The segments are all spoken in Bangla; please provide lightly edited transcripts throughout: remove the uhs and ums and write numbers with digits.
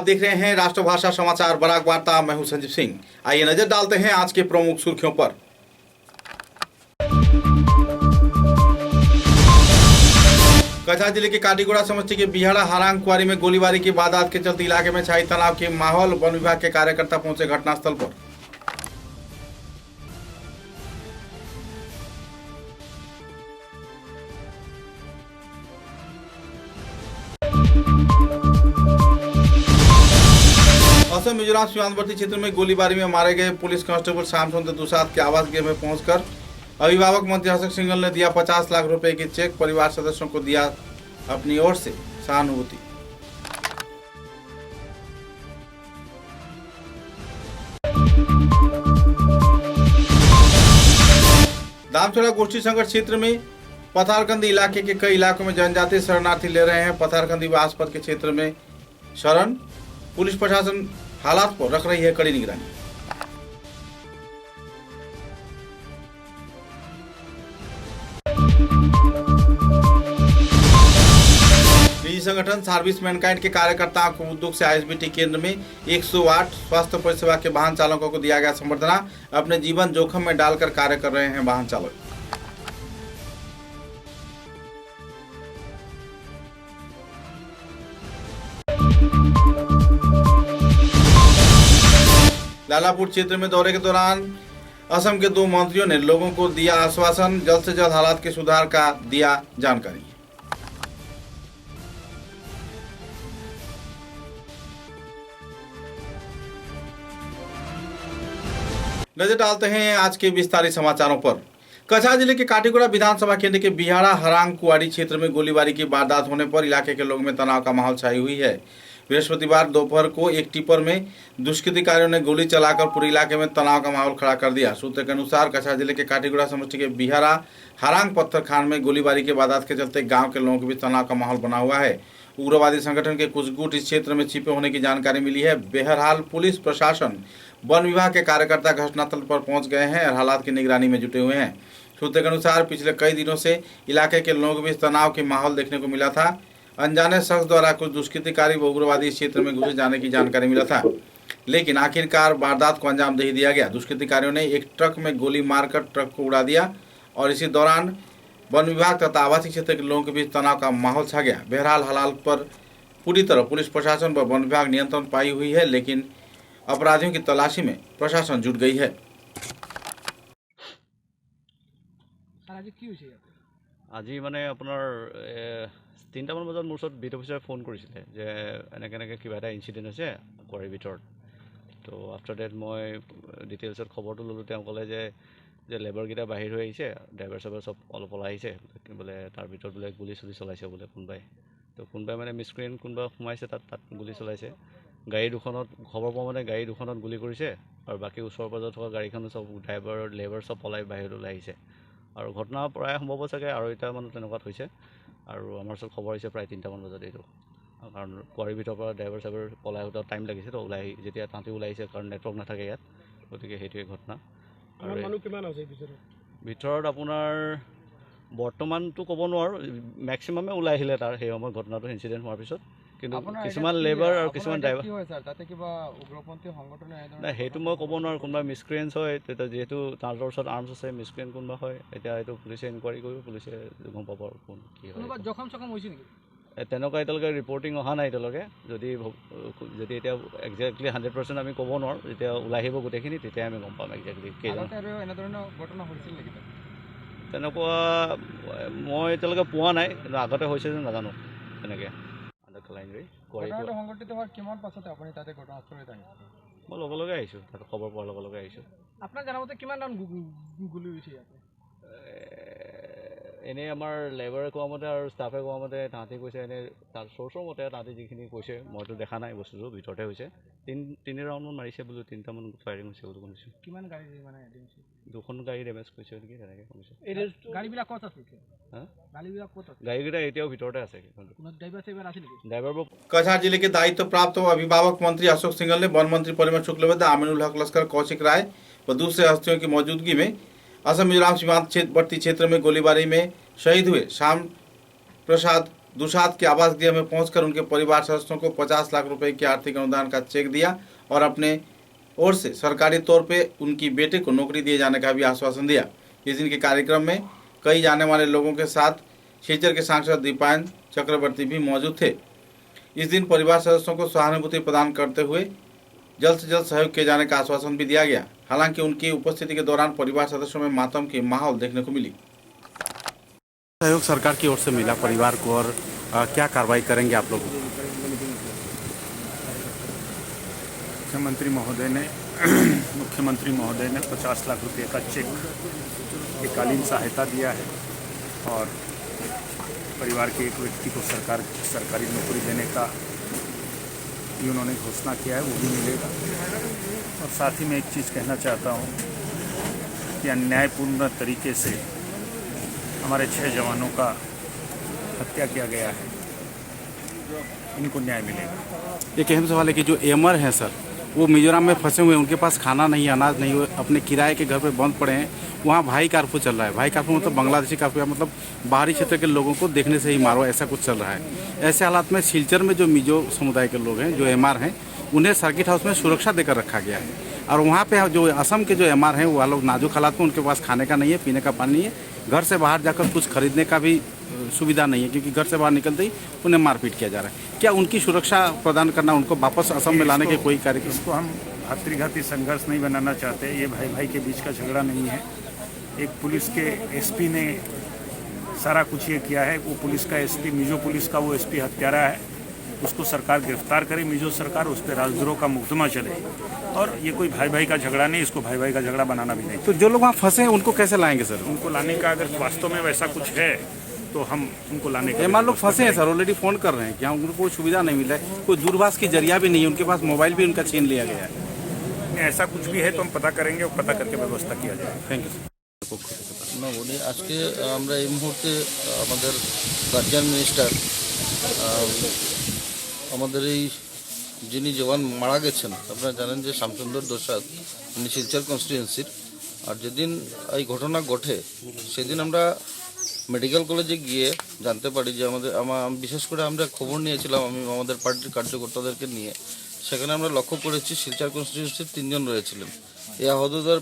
देख रहे हैं राष्ट्रभाषा समाचार बराक वार्ता। मैं हूं संजीव सिंह। आइए नजर डालते हैं आज के प्रमुख सुर्खियों पर। कछा जिले के काटीगुड़ा समष्टि के बिहाड़ा हारांग कुआरी में गोलीबारी की वारदात के चलते इलाके में छाई तनाव के माहौल। वन विभाग के कार्यकर्ता पहुंचे घटनास्थल पर। असम मिजोरम सीमांतवर्ती क्षेत्र में गोलीबारी में मारे गए पुलिस कांस्टेबल श्याम सुंदर दुसाद के आवास गृह में पहुंचकर अभिभावक मंत्री अशोक सिंघल ने दिया 50 लाख रुपए की चेक। परिवार सदस्यों को दिया अपनी ओर से सहानुभूति। दामचोड़ा गोष्ठी संकट क्षेत्र में पथारकंदी इलाके के कई इलाकों में जनजातीय शरणार्थी ले रहे हैं पथारकंदी व आसपास के क्षेत्र में शरण। पुलिस प्रशासन हालात पर रख रही है कड़ी निगरानी। निजी संगठन सर्विस मैनकाइंड के कार्यकर्ताओं को उद्योग से आईएसबीटी केंद्र में 108 स्वास्थ्य परिसेवा के वाहन चालकों को दिया गया संबर्धना। अपने जीवन जोखिम में डालकर कार्य कर रहे हैं वाहन चालक। लालापुर क्षेत्र में दौरे के दौरान असम के 2 मंत्रियों ने लोगों को दिया आश्वासन। जल्द से जल्द हालात के सुधार का दिया जानकारी। नजर डालते हैं आज के विस्तारित समाचारों पर। कछा जिले के काटीगुड़ा विधानसभा केंद्र के बिहाड़ा हरांग कुआरी क्षेत्र में गोलीबारी की वारदात होने पर इलाके के लोगों में तनाव का माहौल छाई हुई है। बृहस्पतिवार दोपहर को एक टिपर में दुष्कृतिकारियों ने गोली चलाकर पूरे इलाके में तनाव का माहौल खड़ा कर दिया। सूत्र के अनुसार कछा जिले के काटीगुड़ा समष्टि के बिहाड़ा हरांग पत्थर खान में गोलीबारी के वारदात के चलते गांव के लोगों के बीच तनाव का माहौल बना हुआ है। उग्रवादी संगठन के कुछ गुट इस क्षेत्र में छिपे होने की जानकारी मिली है। बहरहाल पुलिस प्रशासन वन विभाग के कार्यकर्ता घटनास्थल पर पहुंच गए हैं और हालात की निगरानी में जुटे हुए हैं। सूत्र के अनुसार पिछले कई दिनों से इलाके के लोगों के बीच तनाव के माहौल देखने को मिला था। अनजाने शख्स द्वारा कुछ दुष्कृतिकारी व उग्रवादी इस क्षेत्र में घुसे जाने की जानकारी मिला था, लेकिन आखिरकार वारदात को अंजाम दे दिया गया। दुष्कृतिकारियों ने एक ट्रक में गोली मारकर ट्रक को उड़ा दिया और इसी दौरान वन विभाग तथा आवासीय क्षेत्र के लोगों के बीच तनाव का माहौल छा गया। बहरहाल हालात पर पूरी तरह पुलिस प्रशासन व वन विभाग नियंत्रण पाई हुई है, लेकिन अपराधियों की तलाशी में प्रशासन जुट गई है। আজি মানে আপোনাৰ 3টামান বজাত মোৰ ওচৰত বিট অফিচাৰে ফোন কৰিছিলে যে এনেকৈ কিবা এটা ইনচিডেণ্ট হৈছে কুৱাৰীৰ ভিতৰত। তো আফটাৰ ডেট মই ডিটেইলছত খবৰটো ল'লোঁ। তেওঁ ক'লে যে লেবাৰকেইটা বাহিৰ হৈ আহিছে, ড্ৰাইভাৰ চাইভাৰ চব অলপ ওলাই আহিছে বোলে, তাৰ ভিতৰত বোলে গুলি চুলি চলাইছে বোলে কোনোবাই। তো কোনোবাই মানে মিছক্ৰিয়েণ্ট কোনোবা সোমাইছে তাত গুলি চলাইছে। গাড়ী দুখনত খবৰ পোৱা মানে গাড়ী দুখনত গুলি কৰিছে আৰু বাকী ওচৰ পাজৰত থকা গাড়ীখনো চব ড্ৰাইভাৰ লেবাৰ চব পলাই বাহিৰলৈ ওলাই আহিছে। আৰু ঘটনা প্ৰায় সম্ভৱ চাগে 2:30 তেনেকুৱাত হৈছে। আৰু আমাৰ ওচৰত খবৰ আহিছে প্ৰায় 3টামান বজাত এইটো, কাৰণ কুৱাৰীৰ ভিতৰৰ পৰা ড্ৰাইভাৰ চাইভাৰ পলাই আহোঁতে টাইম লাগিছে। তো ওলাই যেতিয়া তাহাঁতি ওলাই আহিছে কাৰণ নেটৱৰ্ক নাথাকে ইয়াত, গতিকে সেইটোৱে ঘটনা। আৰু মানুহ কিমান আছে ভিতৰত আপোনাৰ বৰ্তমানটো ক'ব নোৱাৰোঁ, মেক্সিমামে ওলাই আহিলে তাৰ সেই সময়ত ঘটনাটো ইনচিডেণ্ট হোৱাৰ পিছত। কিন্তু কিছুমান লেবাৰ আৰু কিছুমান ড্ৰাইভাৰ নাই সেইটো মই ক'ব নোৱাৰোঁ। কোনোবা মিছক্ৰিয়েণ্টছ হয় তেতিয়া, যিহেতু তাহাঁতৰ ওচৰত আৰ্মছ আছে, মিছক্ৰিয়েণ্ট কোনোবা হয় এতিয়া এইটো পুলিচে ইনকুৱাৰী কৰিব, পুলিচে গম পাব আৰু কোন কি হয়। তেনেকুৱা এতিয়ালৈকে ৰিপৰ্টিং অহা নাই এতিয়ালৈকে। যদি এতিয়া একজেক্টলি 100% আমি ক'ব নোৱাৰোঁ, যেতিয়া ওলাই আহিব গোটেইখিনি তেতিয়াই আমি গম পাম একজেক্টলি কেইজন। তেনেকুৱা মই এতিয়ালৈকে পোৱা নাই, কিন্তু আগতে হৈছে যেন নাজানো তেনেকৈ। মই লগে লগে আহিছোঁ, তাত খবৰ পোৱাৰ লগে লগে আহিছোঁ। আপোনাৰ জানামতে কিমান টাইম গুলি হৈছে ইয়াতে? এনেই আমাৰ লেবাৰে কোৱা মতে আৰু ষ্টাফে কোৱা মতে তাহাঁতি কৈছে, এনেই তাৰ চ'ৰ্চৰ মতে তাহাঁতি যিখিনি কৈছে, মইতো দেখা নাই বস্তুটো, ভিতৰতে হৈছে। 3 ৰাউণ্ডমান মাৰিছে বোলো, 3টামান ফায়াৰিং হৈছে বুলি শুনিছোঁ। কিমান গাড়ী মানে 2খন গাড়ী ডেমেজ কৰিছে নেকি তেনেকৈ শুনিছোঁ। গাড়ীবিলাক ক'ত আছে? গাড়ীকেইটা এতিয়াও ভিতৰতে আছে। कछा जिले के दायित्व प्राप्त अभिभावक मंत्री अशोक सिंघल ने वन मंत्री परिमल शुक्लबैद्य, आमिनुल हक लश्कर, कौशिक राय व दूसरे हस्तियों की मौजूदगी में असम मिजोरम सीमांतवर्ती क्षेत्र में गोलीबारी में शहीद हुए श्याम प्रसाद दुसाद के आवास गृह में पहुंचकर उनके परिवार सदस्यों को 50 लाख रुपए के आर्थिक अनुदान का चेक दिया और अपने ओर से सरकारी तौर पे उनकी बेटे को नौकरी दिए जाने का भी आश्वासन दिया। इस दिन के कार्यक्रम में कई जाने वाले लोगों के साथ सिलचर के सांसद दीपायन चक्रवर्ती भी मौजूद थे। इस दिन परिवार सदस्यों को सहानुभूति प्रदान करते हुए जल्द से जल्द सहयोग किए जाने का आश्वासन भी दिया गया। हालांकि उनकी उपस्थिति के दौरान परिवार सदस्यों में मातम की माहौल देखने को मिली। सहयोग सरकार की ओर से मिला परिवार को और क्या कार्रवाई करेंगे आप लोग? मुख्यमंत्री महोदय ने 50 लाख रुपए का चेक कालीन सहायता दिया है और परिवार के एक व्यक्ति को सरकारी नौकरी देने का भी उन्होंने घोषणा किया है, वो भी मिलेगा। और साथ ही मैं एक चीज़ कहना चाहता हूँ कि अन्यायपूर्ण तरीके से हमारे 6 जवानों का हत्या किया गया है, इनको न्याय मिलेगा। एक अहम सवाल है कि जो एमर हैं सर, वो मिजोरम में फंसे हुए हैं, उनके पास खाना नहीं, अनाज नहीं, वो अपने किराए के घर पे बंद पड़े हैं। वहाँ भाई कर्फ्यू चल रहा है। भाई कर्फ्यू मतलब बांग्लादेशी कर्फ्यू, मतलब बाहरी क्षेत्र के लोगों को देखने से ही मारो, ऐसा कुछ चल रहा है। ऐसे हालात में सिलचर में जो मिजो समुदाय के लोग हैं, जो एमआर हैं, उन्हें सर्किट हाउस में सुरक्षा देकर रखा गया है। और वहाँ पे जो असम के जो एमआर हैं, वो लोग नाजुक हालात में, उनके पास खाने का नहीं है, पीने का पानी नहीं है, घर से बाहर जाकर कुछ खरीदने का भी सुविधा नहीं है, क्योंकि घर से बाहर निकलते ही उन्हें मारपीट किया जा रहा है। क्या उनकी सुरक्षा प्रदान करना, उनको वापस असम में लाने के कोई कार्यक्रम? इसको हम भातृघाती संघर्ष नहीं बनाना चाहते। ये भाई भाई के बीच का झगड़ा नहीं है। एक पुलिस के एसपी ने सारा कुछ ये किया है। वो पुलिस का एसपी, मिजो पुलिस का वो एसपी हत्यारा है, उसको सरकार गिरफ्तार करे, मिजो सरकार, उस पर राजद्रोह का मुकदमा चले। और ये कोई भाई भाई का झगड़ा नहीं, इसको भाई भाई का झगड़ा बनाना भी नहीं। तो जो लोग वहाँ फंसे हैं उनको कैसे लाएंगे सर? उनको लाने का अगर वास्तव में वैसा कुछ है तो हम उनको लाने का। एमआर लोग फंसे हैं सर, ऑलरेडी फ़ोन कर रहे हैं कि उनको कोई सुविधा नहीं मिला है, कोई दूरभाष की जरिया भी नहीं है, उनके पास मोबाइल भी उनका छीन लिया गया है। ऐसा कुछ भी है तो हम पता करेंगे और पता करके व्यवस्था किया जाए। Thank you. না বলি আজকে আমরা এই মুহূর্তে আমাদের গার্জিয়ান মিনিস্টার আমাদের এই যিনি জওয়ান মারা গেছেন, আপনারা জানেন যে শামসুন্দর দোসাদ, উনি শিলচর কনস্টিটুয়েন্সির। আর যেদিন এই ঘটনা ঘটে সেদিন আমরা মেডিকেল কলেজে গিয়ে জানতে পারি যে বিশেষ করে আমরা খবর নিয়েছিলাম, আমি আমাদের পার্টির কার্যকর্তাদেরকে নিয়ে, সেখানে আমরা লক্ষ্য করেছি শিলচর কনস্টিটুয়েন্সির 3 জন রয়েছিলেন। এই আহতদের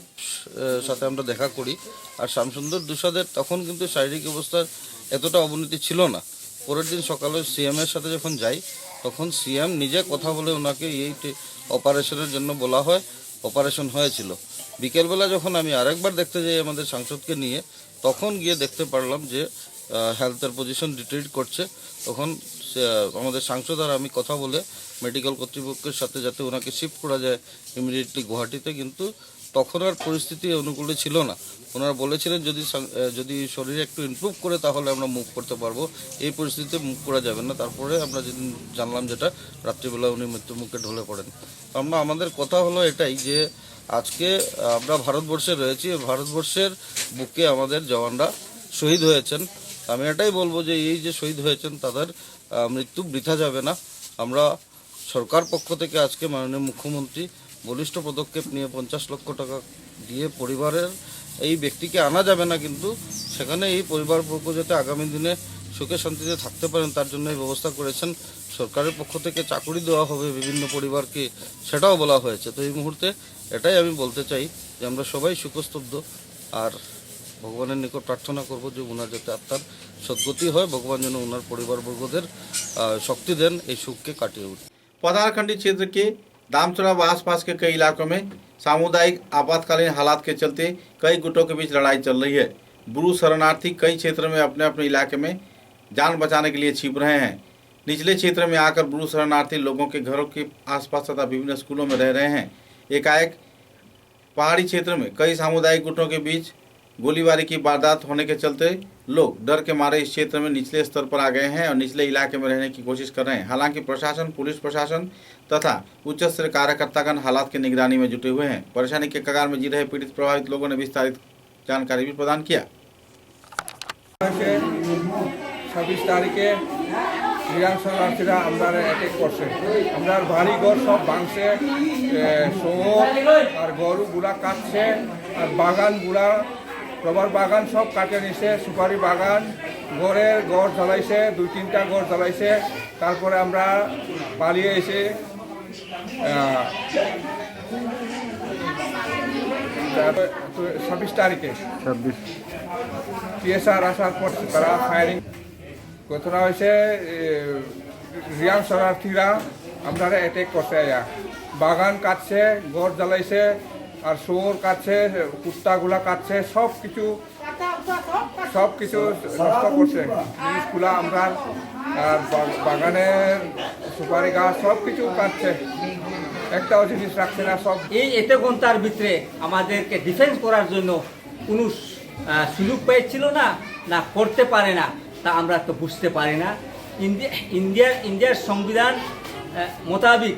সাথে আমরা দেখা করি। আর শামসুন্দর দুসাদের তখন কিন্তু শারীরিক অবস্থার এতটা অবনতি ছিল না। পরের দিন সকালে সিএমের সাথে যখন যাই, তখন সিএম নিজে কথা বলে ওনাকে এই অপারেশনের জন্য বলা হয়, অপারেশন হয়েছিল। বিকেলবেলা যখন আমি আরেকবার দেখতে যাই আমাদের সাংসদকে নিয়ে, তখন গিয়ে দেখতে পারলাম যে হেলথের পজিশন ডিটেরিট করছে। তখন আমাদের সাংসদ আর আমি কথা বলে মেডিকেল কর্তৃপক্ষের সাথে যাতে ওনাকে শিফট করা যায় ইমিডিয়েটলি গুয়াহাটিতে, কিন্তু তখন আর পরিস্থিতি অনুকূলে ছিল না। ওনারা বলেছিলেন যদি শরীরে একটু ইমপ্রুভ করে তাহলে আমরা মুভ করতে পারবো, এই পরিস্থিতিতে মুভ করা যাবে না। তারপরে আমরা যেদিন জানলাম যেটা, রাত্রিবেলা উনি মৃত্যু মুখে ঢলে পড়েন। আমাদের কথা হলো এটাই যে আজকে আমরা ভারতবর্ষে রয়েছি, ভারতবর্ষের বুকে আমাদের জওয়ানরা শহীদ হয়েছেন। আমি এটাই বলবো যে এই যে শহীদ হয়েছেন তাদের মৃত্যু বৃথা যাবে না। আমরা সরকার পক্ষ থেকে আজকে মাননীয় মুখ্যমন্ত্রী বলিষ্ঠ পদক্ষেপ নিয়ে 50 লক্ষ টাকা দিয়ে পরিবারের এই ব্যক্তিকে আনা যাবে না, কিন্তু সেখানে এই পরিবারবর্গ যাতে আগামী দিনে সুখে শান্তিতে থাকতে পারেন তার জন্য এই ব্যবস্থা করেছেন। সরকারের পক্ষ থেকে চাকরি দেওয়া হবে বিভিন্ন পরিবারকে, সেটাও বলা হয়েছে। তো এই মুহূর্তে এটাই আমি বলতে চাই যে আমরা সবাই শোকস্তব্ধ, আর ভগবানের নিকট প্রার্থনা করব যে ওনার যাতে আত্মার সদ্গতি হয়, ভগবান যেন ওনার পরিবারবর্গদের শক্তি দেন এই শোককে কাটিয়ে উঠে। पधारखंडी क्षेत्र के दामचोड़ा व आसपास के कई इलाकों में सामुदायिक आपातकालीन हालात के चलते कई गुटों के बीच लड़ाई चल रही है। ब्रू शरणार्थी कई क्षेत्र में अपने अपने इलाके में जान बचाने के लिए छिप रहे हैं। निचले क्षेत्र में आकर ब्रू शरणार्थी लोगों के घरों के आसपास तथा विभिन्न स्कूलों में रह रहे हैं। एकाएक पहाड़ी क्षेत्र में कई सामुदायिक गुटों के बीच गोलीबारी की वारदात होने के चलते लोग डर के मारे इस क्षेत्र में निचले स्तर पर आ गए हैं और निचले इलाके में रहने की कोशिश कर रहे हैं। हालांकि प्रशासन, पुलिस प्रशासन तथा उच्च स्तरीय कार्यकर्तागण हालात की निगरानी में जुटे हुए हैं। परेशानी के कगार में जी रहे पीड़ित प्रभावित लोगों ने विस्तारित जानकारी भी प्रदान किया। 26 তারিখে ইরান শরণার্থীরা আমরা অ্যাটাক করছে, আমরা বাড়ি ঘর সব ভাঙছে, শহর আর গরুগুলা কাটছে আর বাগানগুলা রবার বাগান সব কাটে নিছে, সুপারি বাগান, গড় জ্বালাইছে, 2-3টা গড় জ্বালাইছে। তারপরে আমরা পালিয়ে এসে 26 তারিখে টিএসআর আসার পর তারা ফায়ারিং ঘটনা হয়েছে। রিয়াং শরণার্থীরা আমরা অ্যাটেক করতে বাগান কাটছে, গড় জ্বালাইছে, আর শুয়োর কাটছে, কুত্তাগুলা কাটছে, সব কিছু নষ্ট করছে। জিনিসগুলা আমরা আর বাগানের সুপারি গাছ সব কিছু কাটছে, একটাও জিনিস রাখছে না। সব এই এতে ঘন্টার ভিতরে আমাদেরকে ডিফেন্স করার জন্য কোনো সুযোগ পেয়েছিল না, না করতে পারে না, তা আমরা তো বুঝতে পারি না। ইন্ডিয়ার সংবিধান মোতাবিক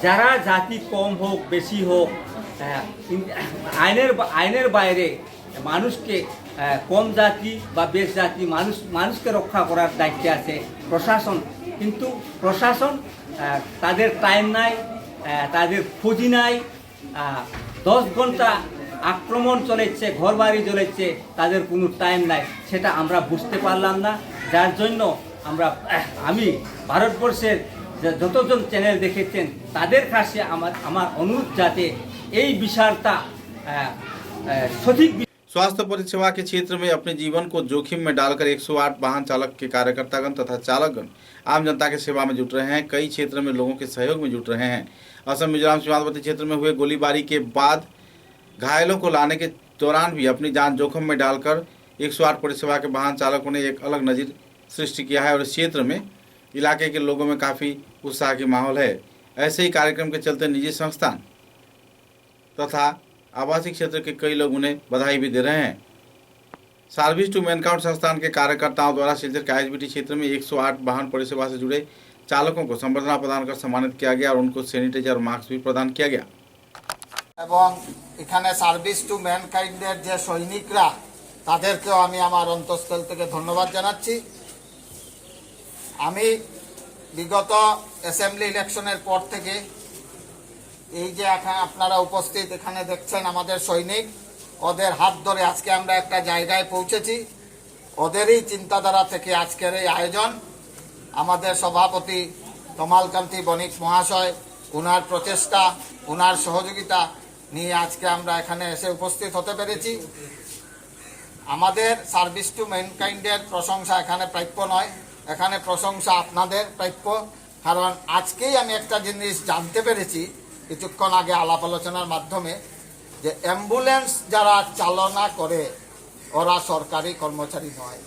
যারা জাতি কম হোক বেশি হোক, আইনের বাইরে মানুষকে কম জাতি বা বেশ জাতি মানুষকে রক্ষা করার দায়িত্বে আছে প্রশাসন। কিন্তু প্রশাসন তাদের টাইম নাই, তাদের পুঁজি নাই। 10 ঘন্টা আক্রমণ চলেছে, ঘরবাড়ি চলেছে, তাদের কোনো টাইম নাই, সেটা আমরা বুঝতে পারলাম না। যার জন্য আমি ভারতবর্ষের যতজন চ্যানেল দেখেছেন তাদের কাছে আমার অনুরোধ, যাতে এই বিষয়টা সঠিক। स्वास्थ्य परिसेवा के क्षेत्र में अपने जीवन को जोखिम में डालकर 108 वाहन चालक के कार्यकर्तागण तथा चालकगण आम जनता के सेवा में जुट रहे हैं। कई क्षेत्र में लोगों के सहयोग में जुट रहे हैं। असम मिजोरम सीमावर्ती क्षेत्र में हुए गोलीबारी के बाद घायलों को लाने के दौरान भी अपनी जान जोखिम में डालकर 108 परिसेवा के वाहन चालकों ने एक अलग नज़ीर सृष्टि किया है और इस क्षेत्र में इलाके के लोगों में काफ़ी उत्साह की माहौल है। ऐसे ही कार्यक्रम के चलते निजी संस्थान तथा आवासीय क्षेत्र के कई लोग उन्हें बधाई भी दे रहे हैं। सर्विस टू मैनकाउंट संस्थान के कार्यकर्ताओं द्वारा सिलचर के आईएसबीटी क्षेत्र में 108 वाहन परिसेवा से जुड़े चालकों को संबर्धना प्रदान कर सम्मानित किया गया और उनको सैनिटाइजर और मास्क भी प्रदान किया गया। এবং এখানে সার্ভিস টু ম্যানকাইন্ডের যে সৈনিকরা, তাদেরকেও আমি আমার অন্তঃস্থল থেকে ধন্যবাদ জানাচ্ছি। আমি বিগত অ্যাসেম্বলি ইলেকশনের পর থেকে এই যে এখন আপনারা উপস্থিত এখানে দেখছেন আমাদের সৈনিক, ওদের হাত ধরে আজকে আমরা একটা জায়গায় পৌঁছেছি। ওদেরই চিন্তাধারা থেকে আজকের এই আয়োজন। আমাদের সভাপতি তমালকান্তি বণিক মহাশয়, ওনার প্রচেষ্টা, ওনার সহযোগিতা নিয়ে আজকে আমরা এখানে এসে উপস্থিত হতে পেরেছি। আমাদের সার্ভিস টু ম্যানকাইন্ডের প্রশংসা এখানে প্রাপ্য নয়, এখানে প্রশংসা আপনাদের প্রাপ্য। কারণ আজকেই আমি একটা জিনিস জানতে পেরেছি কিছুক্ষণ আগে আলাপ আলোচনার মাধ্যমে, যে অ্যাম্বুলেন্স যারা চালনা করে ওরা সরকারি কর্মচারী নয়।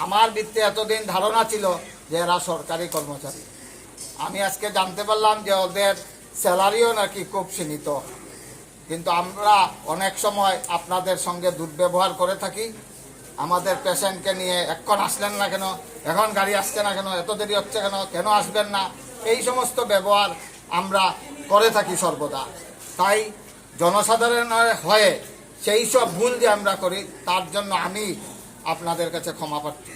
আমার ভিত্তি এতদিন ধারণা ছিল যে এরা সরকারি কর্মচারী। আমি আজকে জানতে পারলাম যে ওদের স্যালারিও নাকি খুব সীমিত। কিন্তু আমরা অনেক সময় আপনাদের সঙ্গে দুর্ব্যবহার করে থাকি। আমাদের পেশেন্টকে নিয়ে এখন আসলেন না কেন, এখন গাড়ি আসছে না কেন, এত দেরি হচ্ছে কেন, কেন আসবেন না, এই সমস্ত ব্যবহার আমরা করে থাকি সর্বদা। তাই জনসাধারণের হয়ে সেই সব ভুল যে আমরা করি, তার জন্য আমি আপনাদের কাছে ক্ষমা প্রার্থী।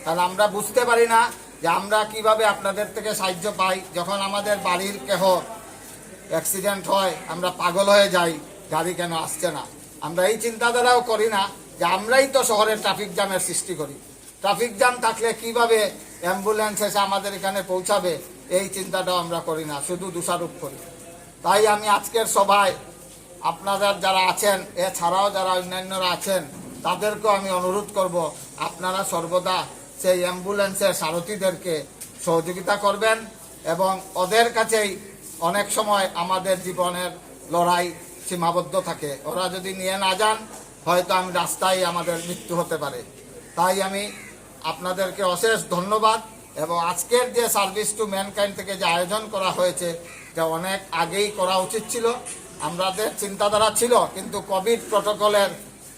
কারণ আমরা বুঝতে পারি না যে আমরা কিভাবে আপনাদের থেকে সাহায্য পাই। যখন আমাদের বাড়ির কেহ অ্যাক্সিডেন্ট হয় আমরা পাগল হয়ে যাই, গাড়ি কেন আসছে না। আমরা এই চিন্তাধারাও করি না যে আমরাই তো শহরে ট্রাফিক জ্যামের সৃষ্টি করি। ট্রাফিক জ্যাম থাকলে কিভাবে অ্যাম্বুলেন্স এসে আমাদের এখানে পৌঁছাবে, এই চিন্তাটাও আমরা করি না, শুধু দোষারোপ করি। তাই আমি আজকের সভায় আপনাদের যারা আছেন, এছাড়াও যারা অন্যান্যরা আছেন, তাদেরকেও আমি অনুরোধ করব, আপনারা সর্বদা সেই অ্যাম্বুলেন্সের সারথীদেরকে সহযোগিতা করবেন। এবং ওদের কাছেই অনেক সময় আমাদের জীবনের লড়াই সীমাবদ্ধ থাকে। ওরা যদি নিয়ে না যান, হয়তো আমি রাস্তায় আমাদের মৃত্যু হতে পারে। তাই আমি আপনাদেরকে অশেষ ধন্যবাদ। এবং আজকের যে সার্ভিস টু ম্যানকাইন্ড থেকে যে আয়োজন করা হয়েছে, এটা অনেক আগেই করা উচিত ছিল। আমাদের চিন্তাধারা ছিল, কিন্তু কোভিড প্রটোকলের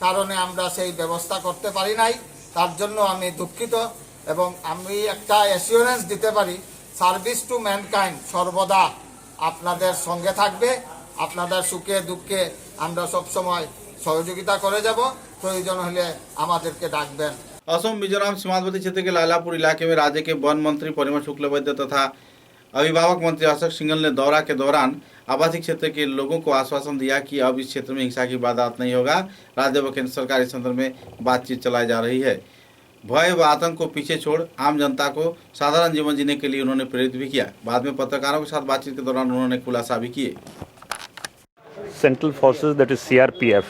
কারণে আমরা সেই ব্যবস্থা করতে পারি নাই। তার জন্য আমি দুঃখিত। এবং আমি একটা অ্যাসিওরেন্স দিতে পারি, সার্ভিস টু ম্যানকাইন্ড সর্বদা আপনাদের সঙ্গে থাকবে। আপনাদের সুখে দুঃখে আমরা সবসময় সহযোগিতা করে যাব। প্রয়োজন হলে আমাদেরকে डाकबेन। असम मिजोरम सीमावर्ती क्षेत्र के लालापुर इलाके में राज्य के वन मंत्री परिमल शुक्लवैद्य तथा अभिभावक मंत्री अशोक सिंघल ने दौरा के दौरान आवासीय क्षेत्र के लोगों को आश्वासन दिया कि अब इस क्षेत्र में हिंसा की वारदात नहीं होगा। राज्य व केंद्र सरकार इस संदर्भ में बातचीत चलाई जा रही है। भय व आतंक को पीछे छोड़ आम जनता को साधारण जीवन जीने के लिए उन्होंने प्रेरित भी किया। बाद में पत्रकारों के साथ बातचीत के दौरान उन्होंने खुलासा भी किए। Central forces, that is CRPF,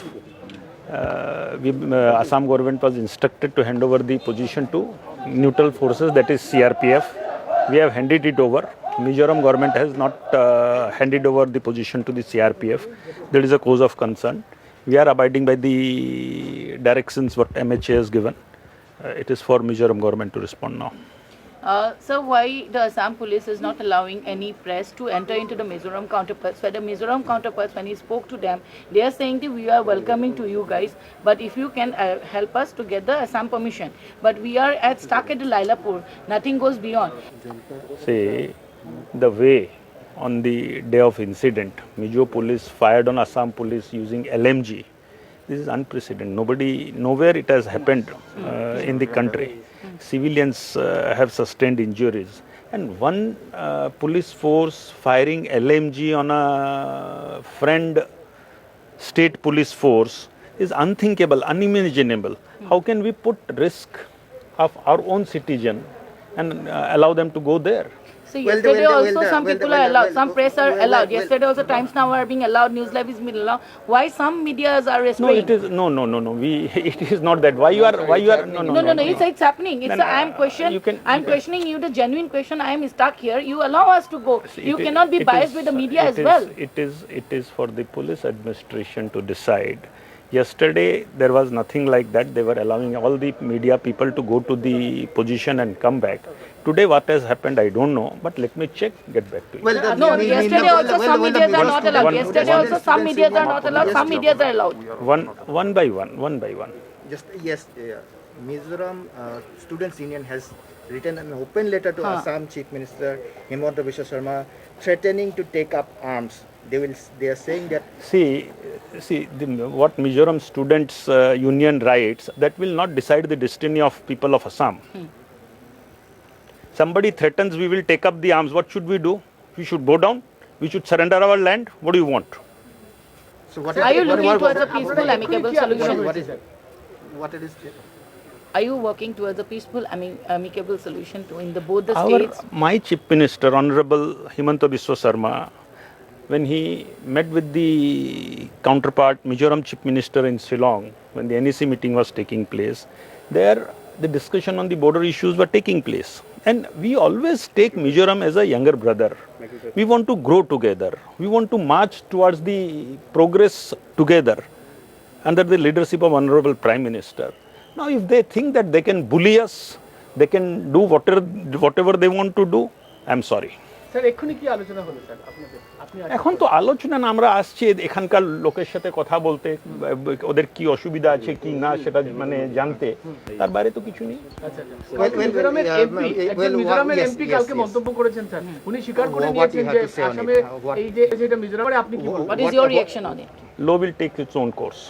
Assam government was instructed to hand over the position to neutral forces, that is CRPF. We have handed it over. Mizoram government has not handed over the position to the CRPF. There is a cause of concern. We are abiding by the directions what MHA has given. It is for Mizoram government to respond now. Sir, why the Assam police is not allowing any press to enter into the Mizoram counterparts? Where the Mizoram counterparts, when he spoke to them, they are saying that we are welcoming to you guys, but if you can help us to get the Assam permission. But we are stuck at the Lailapur, nothing goes beyond. See, the way on the day of incident, Mizo police fired on Assam police using LMG. This is unprecedented. Nowhere it has happened in the country. Civilians have sustained injuries, and one police force firing LMG on a friend state police force is unthinkable, unimaginable. How can we put risk of our own citizen and allow them to go there? So yesterday also some people are allowed, some press are allowed. Yesterday also Times Now are being allowed, News Live is being allowed. Why some medias are restrained? No, it is no. It is not that. Why you are? No. It's happening. It's I'm questioning you. The genuine question. I am stuck here. You allow us to go. You cannot be biased with the media as well. It is for the police administration to decide. Yesterday there was nothing like that. They were allowing all the media people to go to the position and come back. Today what has happened I don't know, but let me check, get back to you. Yesterday also some medias are not allowed. Yesterday also some medias are not allowed. Some medias are allowed. One by one. Mizoram Students Union has written an open letter to Assam Chief Minister Himanta Biswa Sharma threatening to take up arms. They are saying that what Mizoram Students Union writes, that will not decide the destiny of people of Assam. Somebody threatens we will take up the arms. What should we do? We should go down. We should surrender our land. What do you want? So are you looking towards a peaceful, amicable solution? What it is? Are you working towards a peaceful, amicable solution in both the states? My Chief Minister, Honorable Himanta Biswa Sharma, when he met with the counterpart, Mizoram Chief Minister in Shillong, when the NEC meeting was taking place, there the discussion on the border issues were taking place. And we always take Mizoram as a younger brother. We want to grow together. We want to march towards the progress together under the leadership of Honorable Prime Minister. Now, if they think that they can bully us, they can do whatever they want to do, I'm sorry. এখন তো আলোচনা না আমরা আসছি এখানকার লোকের সাথে কথা বলতে, ওদের কি অসুবিধা আছে কি না সেটা মানে জানতে, তার বাইরে তো কিছু নেই। মিজোরামের এমপি কালকে মন্তব্য করেছেন স্যার, উনি স্বীকার করে নিয়েছেন যে আসামে এই যে এটা মিজোরামে, আপনি কি বলবেন? What is your reaction on it? Law will take its own course.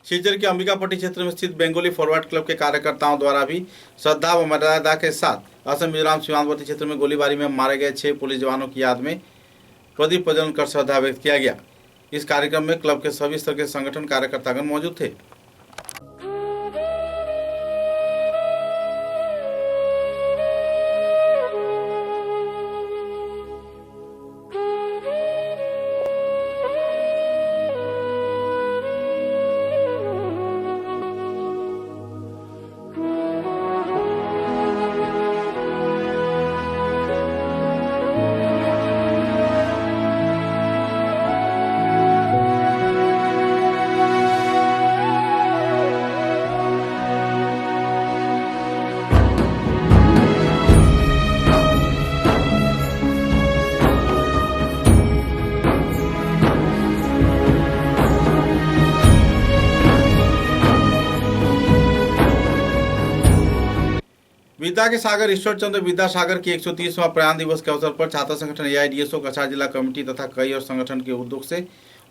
Silchar के अंबिकापट्टी क्षेत्र में स्थित बंगाली फॉरवर्ड क्लब के कार्यकर्ताओं द्वारा भी श्रद्धा व मर्यादा के साथ असम मिजोरम सीमांतवर्ती क्षेत्र में गोलीबारी में मारे गए 6 पुलिस जवानों की याद में प्रदीप प्रज्वलन कर श्रद्धा व्यक्त किया गया। इस कार्यक्रम में क्लब के सभी स्तर के संगठन कार्यकर्तागण मौजूद थे। विद्या के सागर ईश्वर चंद्र विद्यासागर की 130वां प्रयाण दिवस के अवसर पर छात्र संगठन AIDSO कछार जिला कमेटी तथा कई और संगठन के उद्योग से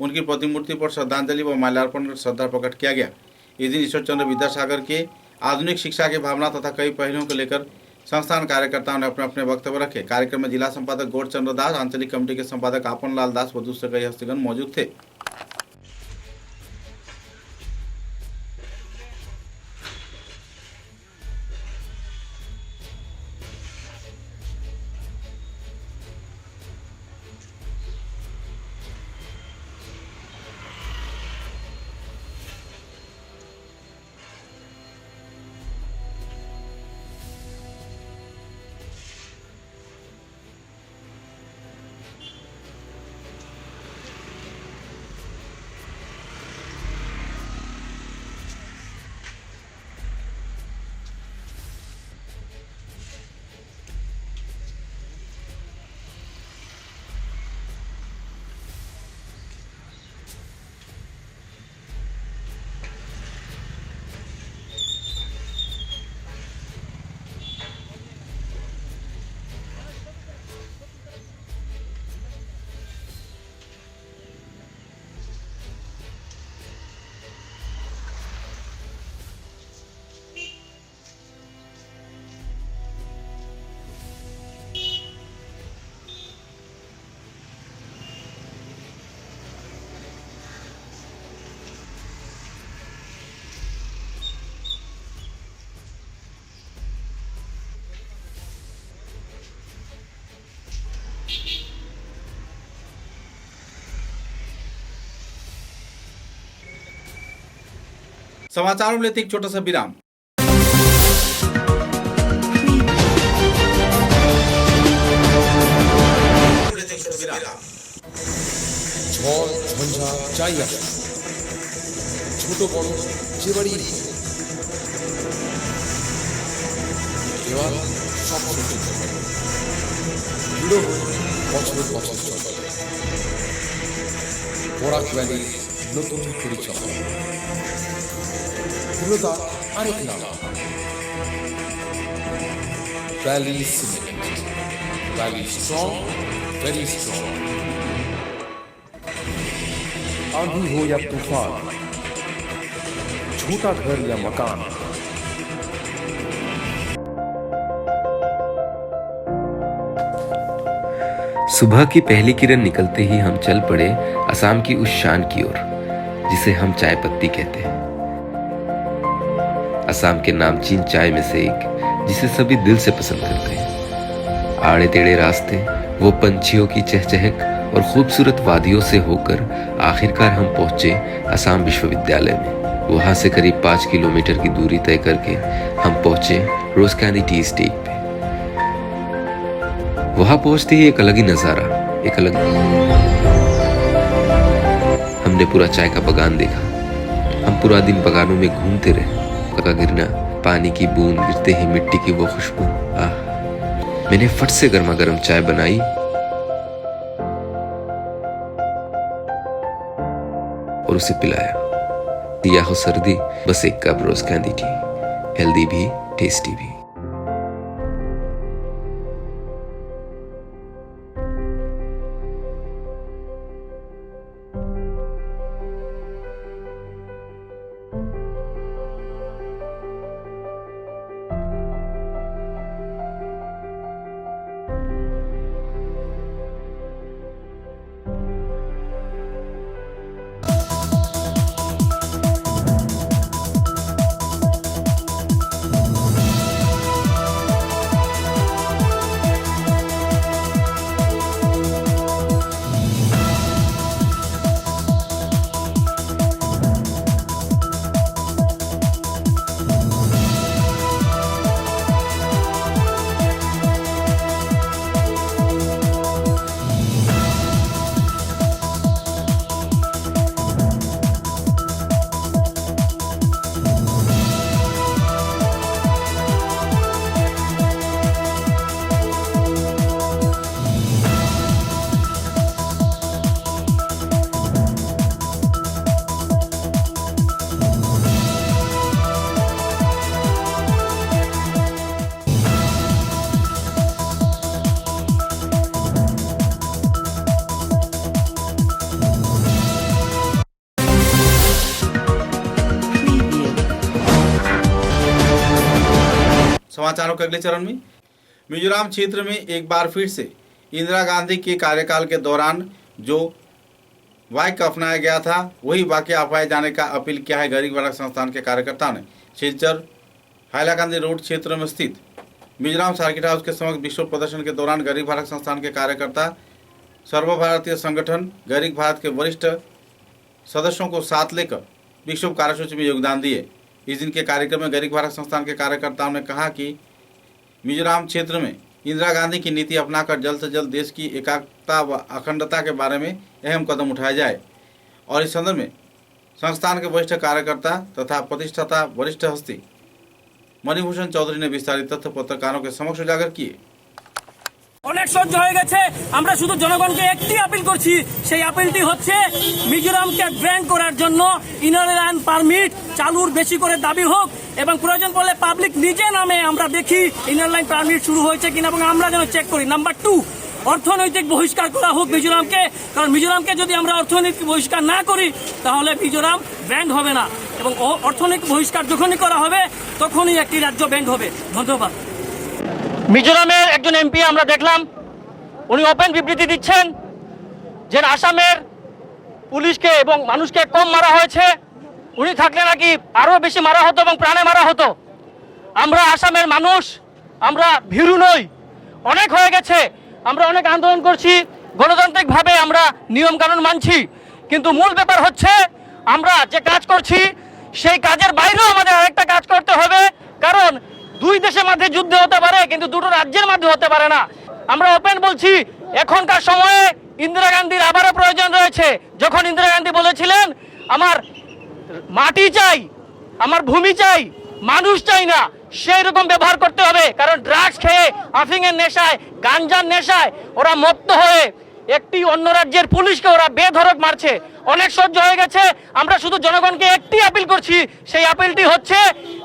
उनकी प्रतिमूर्ति पर श्रद्धांजलि व माल्यार्पण कर श्रद्धा प्रकट किया गया। इस दिन ईश्वर चंद्र विद्यासागर के आधुनिक शिक्षा की भावना तथा कई पहलुओं को लेकर संस्थान कार्यकर्ताओं ने अपने अपने वक्तव्य रखे। कार्यक्रम में जिला संपादक गौरचंद्र दास, आंचलिक कमेटी के संपादक आपन लाल दास व दूसरे कई हस्तीगण मौजूद थे। समाचारों में लेते एक छोटा सा विराम। ঝড় ঝঞ্ঝা যাই আসে, ছোট বড় যে বাড়ি দেওয়াল সব সহ্য করে দৃঢ় বছর বছর চলে। বরাক ভ্যালির নতুন পরিচয়, দৃঢ়তা আরেক নাম valley cement. Valley strong, very strong. आंधी हो या तूफान, छोटा घर या मकान, सुबह की पहली किरण निकलते ही हम चल पड़े असम की उस शान की ओर जिसे हम चाय पत्ती कहते हैं। असम के नामचीन चाय में से एक जिसे सभी दिल से पसंद करते हैं। आड़े टेढ़े रास्ते, वो पंछियों की चहचहक और खूबसूरत वादियों से होकर आखिरकार हम पहुंचे असम विश्वविद्यालय में। वहां से करीब 5 किलोमीटर की दूरी तय करके हम पहुंचे रोज कैंडी टी स्टेट पे। वहां पहुंचते ही एक अलग ही नजारा, एक अलग हमने पूरा चाय का बगान देखा। हम पूरा दिन बगानों में घूमते रहे। का गिरना, पानी की बूंद गिरते ही मिट्टी की वो खुशबू, आह। मैंने फट से गर्मा गर्म चाय बनाई और उसे पिलाया। दिया हो सर्दी, बस एक कप रोज कैंडी टी, हेल्दी भी टेस्टी भी। समाचारों के अगले चरण में मिजोरम क्षेत्र में एक बार फिर से इंदिरा गांधी के कार्यकाल के दौरान जो वाक्य अपनाया गया था वही वाक्य अपनाए जाने का अपील किया है गरीब बालक संस्थान के कार्यकर्ताओं ने। सिलचर हाइलाकांदी रोड क्षेत्र में स्थित मिजोरम सर्किट हाउस के समक्ष विक्षोभ प्रदर्शन के दौरान गरीब भारत संस्थान के कार्यकर्ता सर्वभारतीय संगठन गरीब भारत के वरिष्ठ सदस्यों को साथ लेकर विक्षोभ कार्यसूची में योगदान दिए। इस दिन के कार्यक्रम में गरीब भारत संस्थान के कार्यकर्ताओं ने कहा कि मिजोरम क्षेत्र में इंदिरा गांधी की नीति अपनाकर जल्द से जल्द देश की एकात्मता व अखंडता के बारे में अहम कदम उठाया जाए और इस संदर्भ में संस्थान के वरिष्ठ कार्यकर्ता तथा प्रतिष्ठाता वरिष्ठ हस्ती मणिभूषण चौधरी ने विस्तारित तथ्य पत्रकारों के समक्ष उजागर किए। অনেক সহ্য হয়ে গেছে, আমরা শুধু জনগণকে একটি আপিল করছি, সেই আপিলটি হচ্ছে মিজোরামকে ব্যান করার জন্য ইনার লাইন পারমিট চালুর বেশি করে দাবি হোক এবং প্রয়োজন পড়লে পাবলিক নিজে নামে আমরা দেখি ইনার লাইন পারমিট শুরু হয়েছে কিনা এবং আমরা যেন চেক করি। নাম্বার 2, অর্থনৈতিক বহিষ্কার করা হোক মিজোরামকে, কারণ মিজোরামকে যদি আমরা অর্থনৈতিক বহিষ্কার না করি তাহলে মিজোরাম ব্যান্ড হবে না এবং অর্থনৈতিক বহিষ্কার যখনই করা হবে তখনই একটি রাজ্য ব্যান্ড হবে। ধন্যবাদ। মিজোরামের একজন এমপি আমরা দেখলাম, উনি ওপেন বিবৃতি দিচ্ছেন যে আসামের পুলিশকে এবং মানুষকে কম মারা হয়েছে, উনি থাকলে নাকি আরও বেশি মারা হতো এবং প্রাণে মারা হতো। আমরা আসামের মানুষ, আমরা ভীরু নই, অনেক হয়ে গেছে, আমরা অনেক আন্দোলন করছি, গণতান্ত্রিকভাবে আমরা নিয়ম কানুন মানছি, কিন্তু মূল ব্যাপার হচ্ছে আমরা যে কাজ করছি সেই কাজের বাইরেও আমাদের আরেকটা কাজ করতে হবে, কারণ দুই দেশের মধ্যে যুদ্ধ হতে পারে কিন্তু দুটো রাজ্যের মধ্যে হতে পারে না। আমরা ওপেন বলছি এখনকার সময়ে ইন্দিরা গান্ধীর আবারও প্রয়োজন রয়েছে। যখন ইন্দিরা গান্ধী বলেছিলেন আমার মাটি চাই, আমার ভূমি চাই, মানুষ চাই না, সেই রকম ব্যবহার করতে হবে, কারণ ড্রাগস খেয়ে আফিংয়ের নেশায় গাঞ্জার নেশায় ওরা মত্ত হয়ে একটি অন্য রাজ্যের পুলিশকে ওরা বেধড়ক মারছে। অনেক সহ্য হয়ে গেছে, আমরা শুধু জনগণকে একটি আপিল করছি, সেই আপিলটি হচ্ছে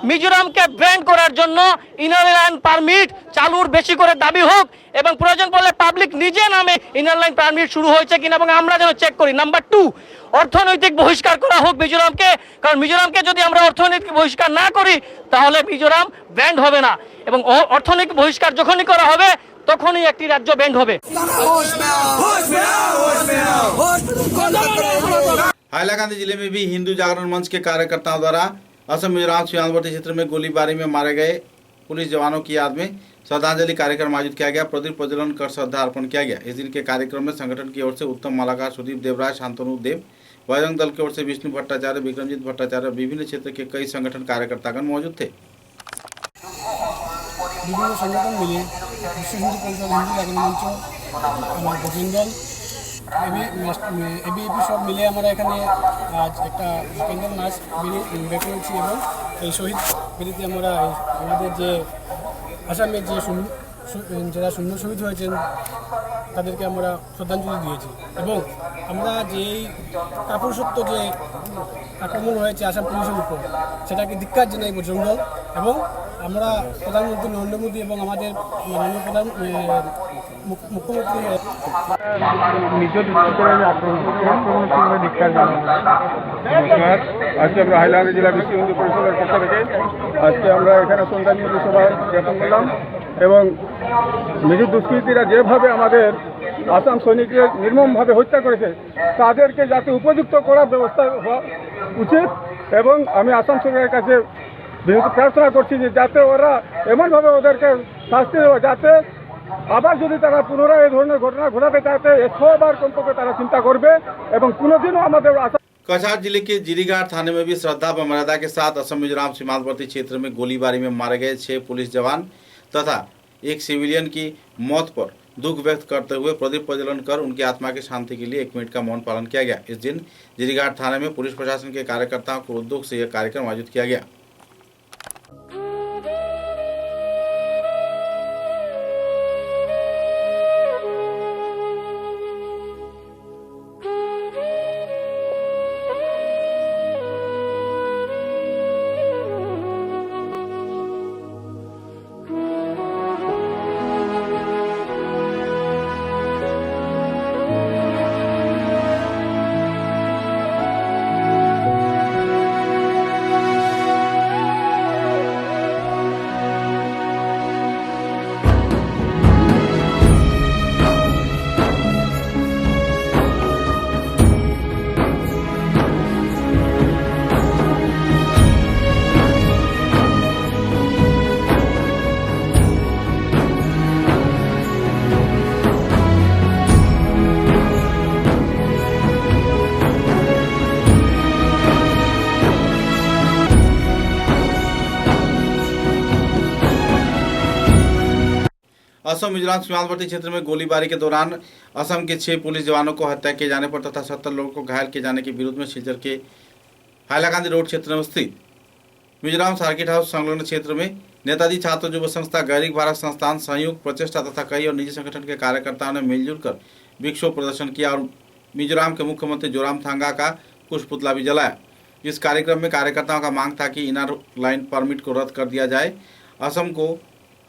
মিজোরামকে ব্যান করার জন্য ইনার লাইন পারমিট চালুর বেশি করে দাবি হোক এবং প্রয়োজন পড়লে পাবলিক নিজে নামে ইনার লাইন পারমিট শুরু হয়েছে কিনা এবং আমরা যেন চেক করি। নাম্বার 2, অর্থনৈতিক বহিষ্কার করা হোক মিজোরামকে, কারণ মিজোরামকে যদি আমরা অর্থনৈতিক বহিষ্কার না করি তাহলে মিজোরাম ব্যান্ড হবে না এবং অর্থনৈতিক বহিষ্কার যখনই করা হবে তখনই একটি রাজ্য ব্যান্ড হবে। हाइलाकांदी जिले में भी हिंदू जागरण मंच के कार्यकर्ताओं द्वारा असम मिजोरम सीमांतवर्ती क्षेत्र में गोलीबारी में मारे गए पुलिस जवानों की याद में श्रद्धांजलि कार्यक्रम आयोजित किया गया। प्रदीप प्रज्वलन कर श्रद्धा अर्पण किया गया। इस दिन के कार्यक्रम में संगठन की ओर से उत्तम मालाकार सुदीप देवराज, शांतनु देव, बजरंग दल की ओर से विष्णु भट्टाचार्य, विक्रमजीत भट्टाचार्य, विभिन्न क्षेत्र के कई संगठन कार्यकर्तागण मौजूद थे। বিভিন্ন সংগঠন মিলে বিশ্ব হিন্দু পরিষদ, হিন্দু জাগরণ মঞ্চ, আমার বজরং দল, এবিএপি সব মিলে আমরা এখানে আজ একটা ক্যান্ডেল মার্চ বের করেছি এবং এই শহীদ বেদিতে আমরা আমাদের যে আসামের যে যারা শূন্য শহীদ হয়েছেন তাদেরকে আমরা শ্রদ্ধাঞ্জলি দিয়েছি এবং আমরা যেই কাপুরুষত্ব যে আক্রমণ হয়েছে আসাম পুলিশের উপর সেটাকে ধিক্কার জানাই বজরং দল এবং আমরা প্রধানমন্ত্রী নরেন্দ্র মোদী এবং আমাদের মাননীয় প্রধান মুখ্যমন্ত্রী আজকে আমরা হাইলাকান্দি জেলা বিশ্ব হিন্দু পরিষদের পক্ষ থেকে আজকে আমরা এখানে শ্রদ্ধাঞ্জলি সভা জ্ঞাপন করলাম এবং মিজো দুষ্কৃতীরা যেভাবে আমাদের আসাম সৈনিকদের নির্মমভাবে হত্যা করেছে তাদেরকে যাতে উপযুক্ত করার ব্যবস্থা হওয়া উচিত এবং আমি আসাম সরকারের কাছে প্রার্থনা করছি যে যাতে ওরা এমনভাবে ওদেরকে শাস্তি দেওয়া যাতে আবার যদি তারা পুনরায় এই ধরনের ঘটনা ঘটাতে চাইতে 100 বার কমপক্ষে তারা চিন্তা করবে এবং কোনোদিনও আমাদের कछार जिले के जिरीघाट थाने में भी श्रद्धा व मर्यादा के साथ असम मिजोरम सीमांतवर्ती क्षेत्र में गोलीबारी में मारे गए 6 पुलिस जवान तथा एक सिविलियन की मौत पर दुख व्यक्त करते हुए प्रदीप प्रज्वलन कर उनकी आत्मा की शांति के लिए 1 मिनट का मौन पालन किया गया। इस दिन जिरीघाट थाने में पुलिस प्रशासन के कार्यकर्ताओं को उद्योग से यह कार्यक्रम आयोजित किया गया। असम मिजोरम सीमांतवर्ती क्षेत्र में गोलीबारी के दौरान असम के 6 पुलिस जवानों को हत्या किए जाने पर तथा 70 लोगों को घायल किए जाने के विरोध में सिलचर के हाइलाकांदी रोड क्षेत्र में स्थित मिजोरम सर्किट हाउस संलग्न क्षेत्र में नेताजी छात्र युवा संस्था, गैरिक भारत संस्थान, संयुक्त प्रचेष्टा तथा कई और निजी संगठन के कार्यकर्ताओं ने मिलजुल कर विक्षोभ प्रदर्शन किया और मिजोरम के मुख्यमंत्री जोरामथांगा का पुष्प पुतला भी जलाया। इस कार्यक्रम में कार्यकर्ताओं का मांग था कि इनर लाइन परमिट को रद्द कर दिया जाए, असम को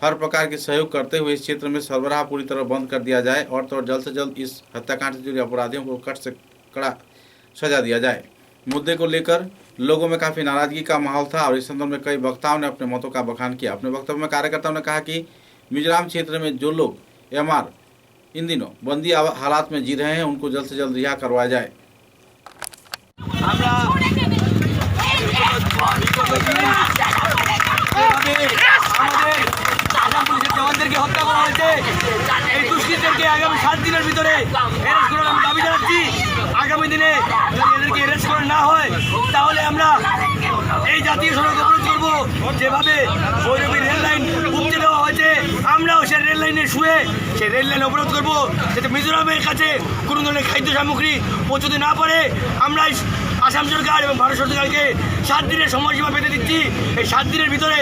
हर प्रकार के सहयोग करते हुए इस क्षेत्र में सरबराह पूरी तरह बंद कर दिया जाए और तो जल्द से जल्द इस हत्याकांड से जुड़े अपराधियों को कड़ा से कड़ा सजा दिया जाए। मुद्दे को लेकर लोगों में काफ़ी नाराजगी का माहौल था और इस संदर्भ में कई वक्ताओं ने अपने मतों का बखान किया। अपने वक्तव्य में कार्यकर्ताओं ने कहा कि मिजोरम क्षेत्र में जो लोग एमआर इन दिनों बंदी हालात में जी रहे हैं उनको जल्द से जल्द रिहा करवाया जाए। জওয়ানদেরকে হত্যা করা হয়েছে, এই দুষ্কৃতীদেরকে আগামী 7 দিনের ভিতরে অ্যারেস্ট করার আমি দাবি জানাচ্ছি। আগামী দিনে যদি এদেরকে অ্যারেস্ট করা না হয় তাহলে আমরা এই জাতীয় সড়ক অবরোধ করব। যেভাবে ভৈরবী রেল লাইন উপচে দেওয়া হয়েছে আমরাও সেই রেল লাইনে শুয়ে সেই রেল লাইন অবরোধ করব, যাতে মিজোরামের কাছে কোনো ধরনের খাদ্য সামগ্রী পৌঁছতে না পারে। আমরা আসাম সরকার এবং ভারত সরকারকে 7 দিনের সময়সীমা বেঁধে দিচ্ছি। এই 7 দিনের ভিতরে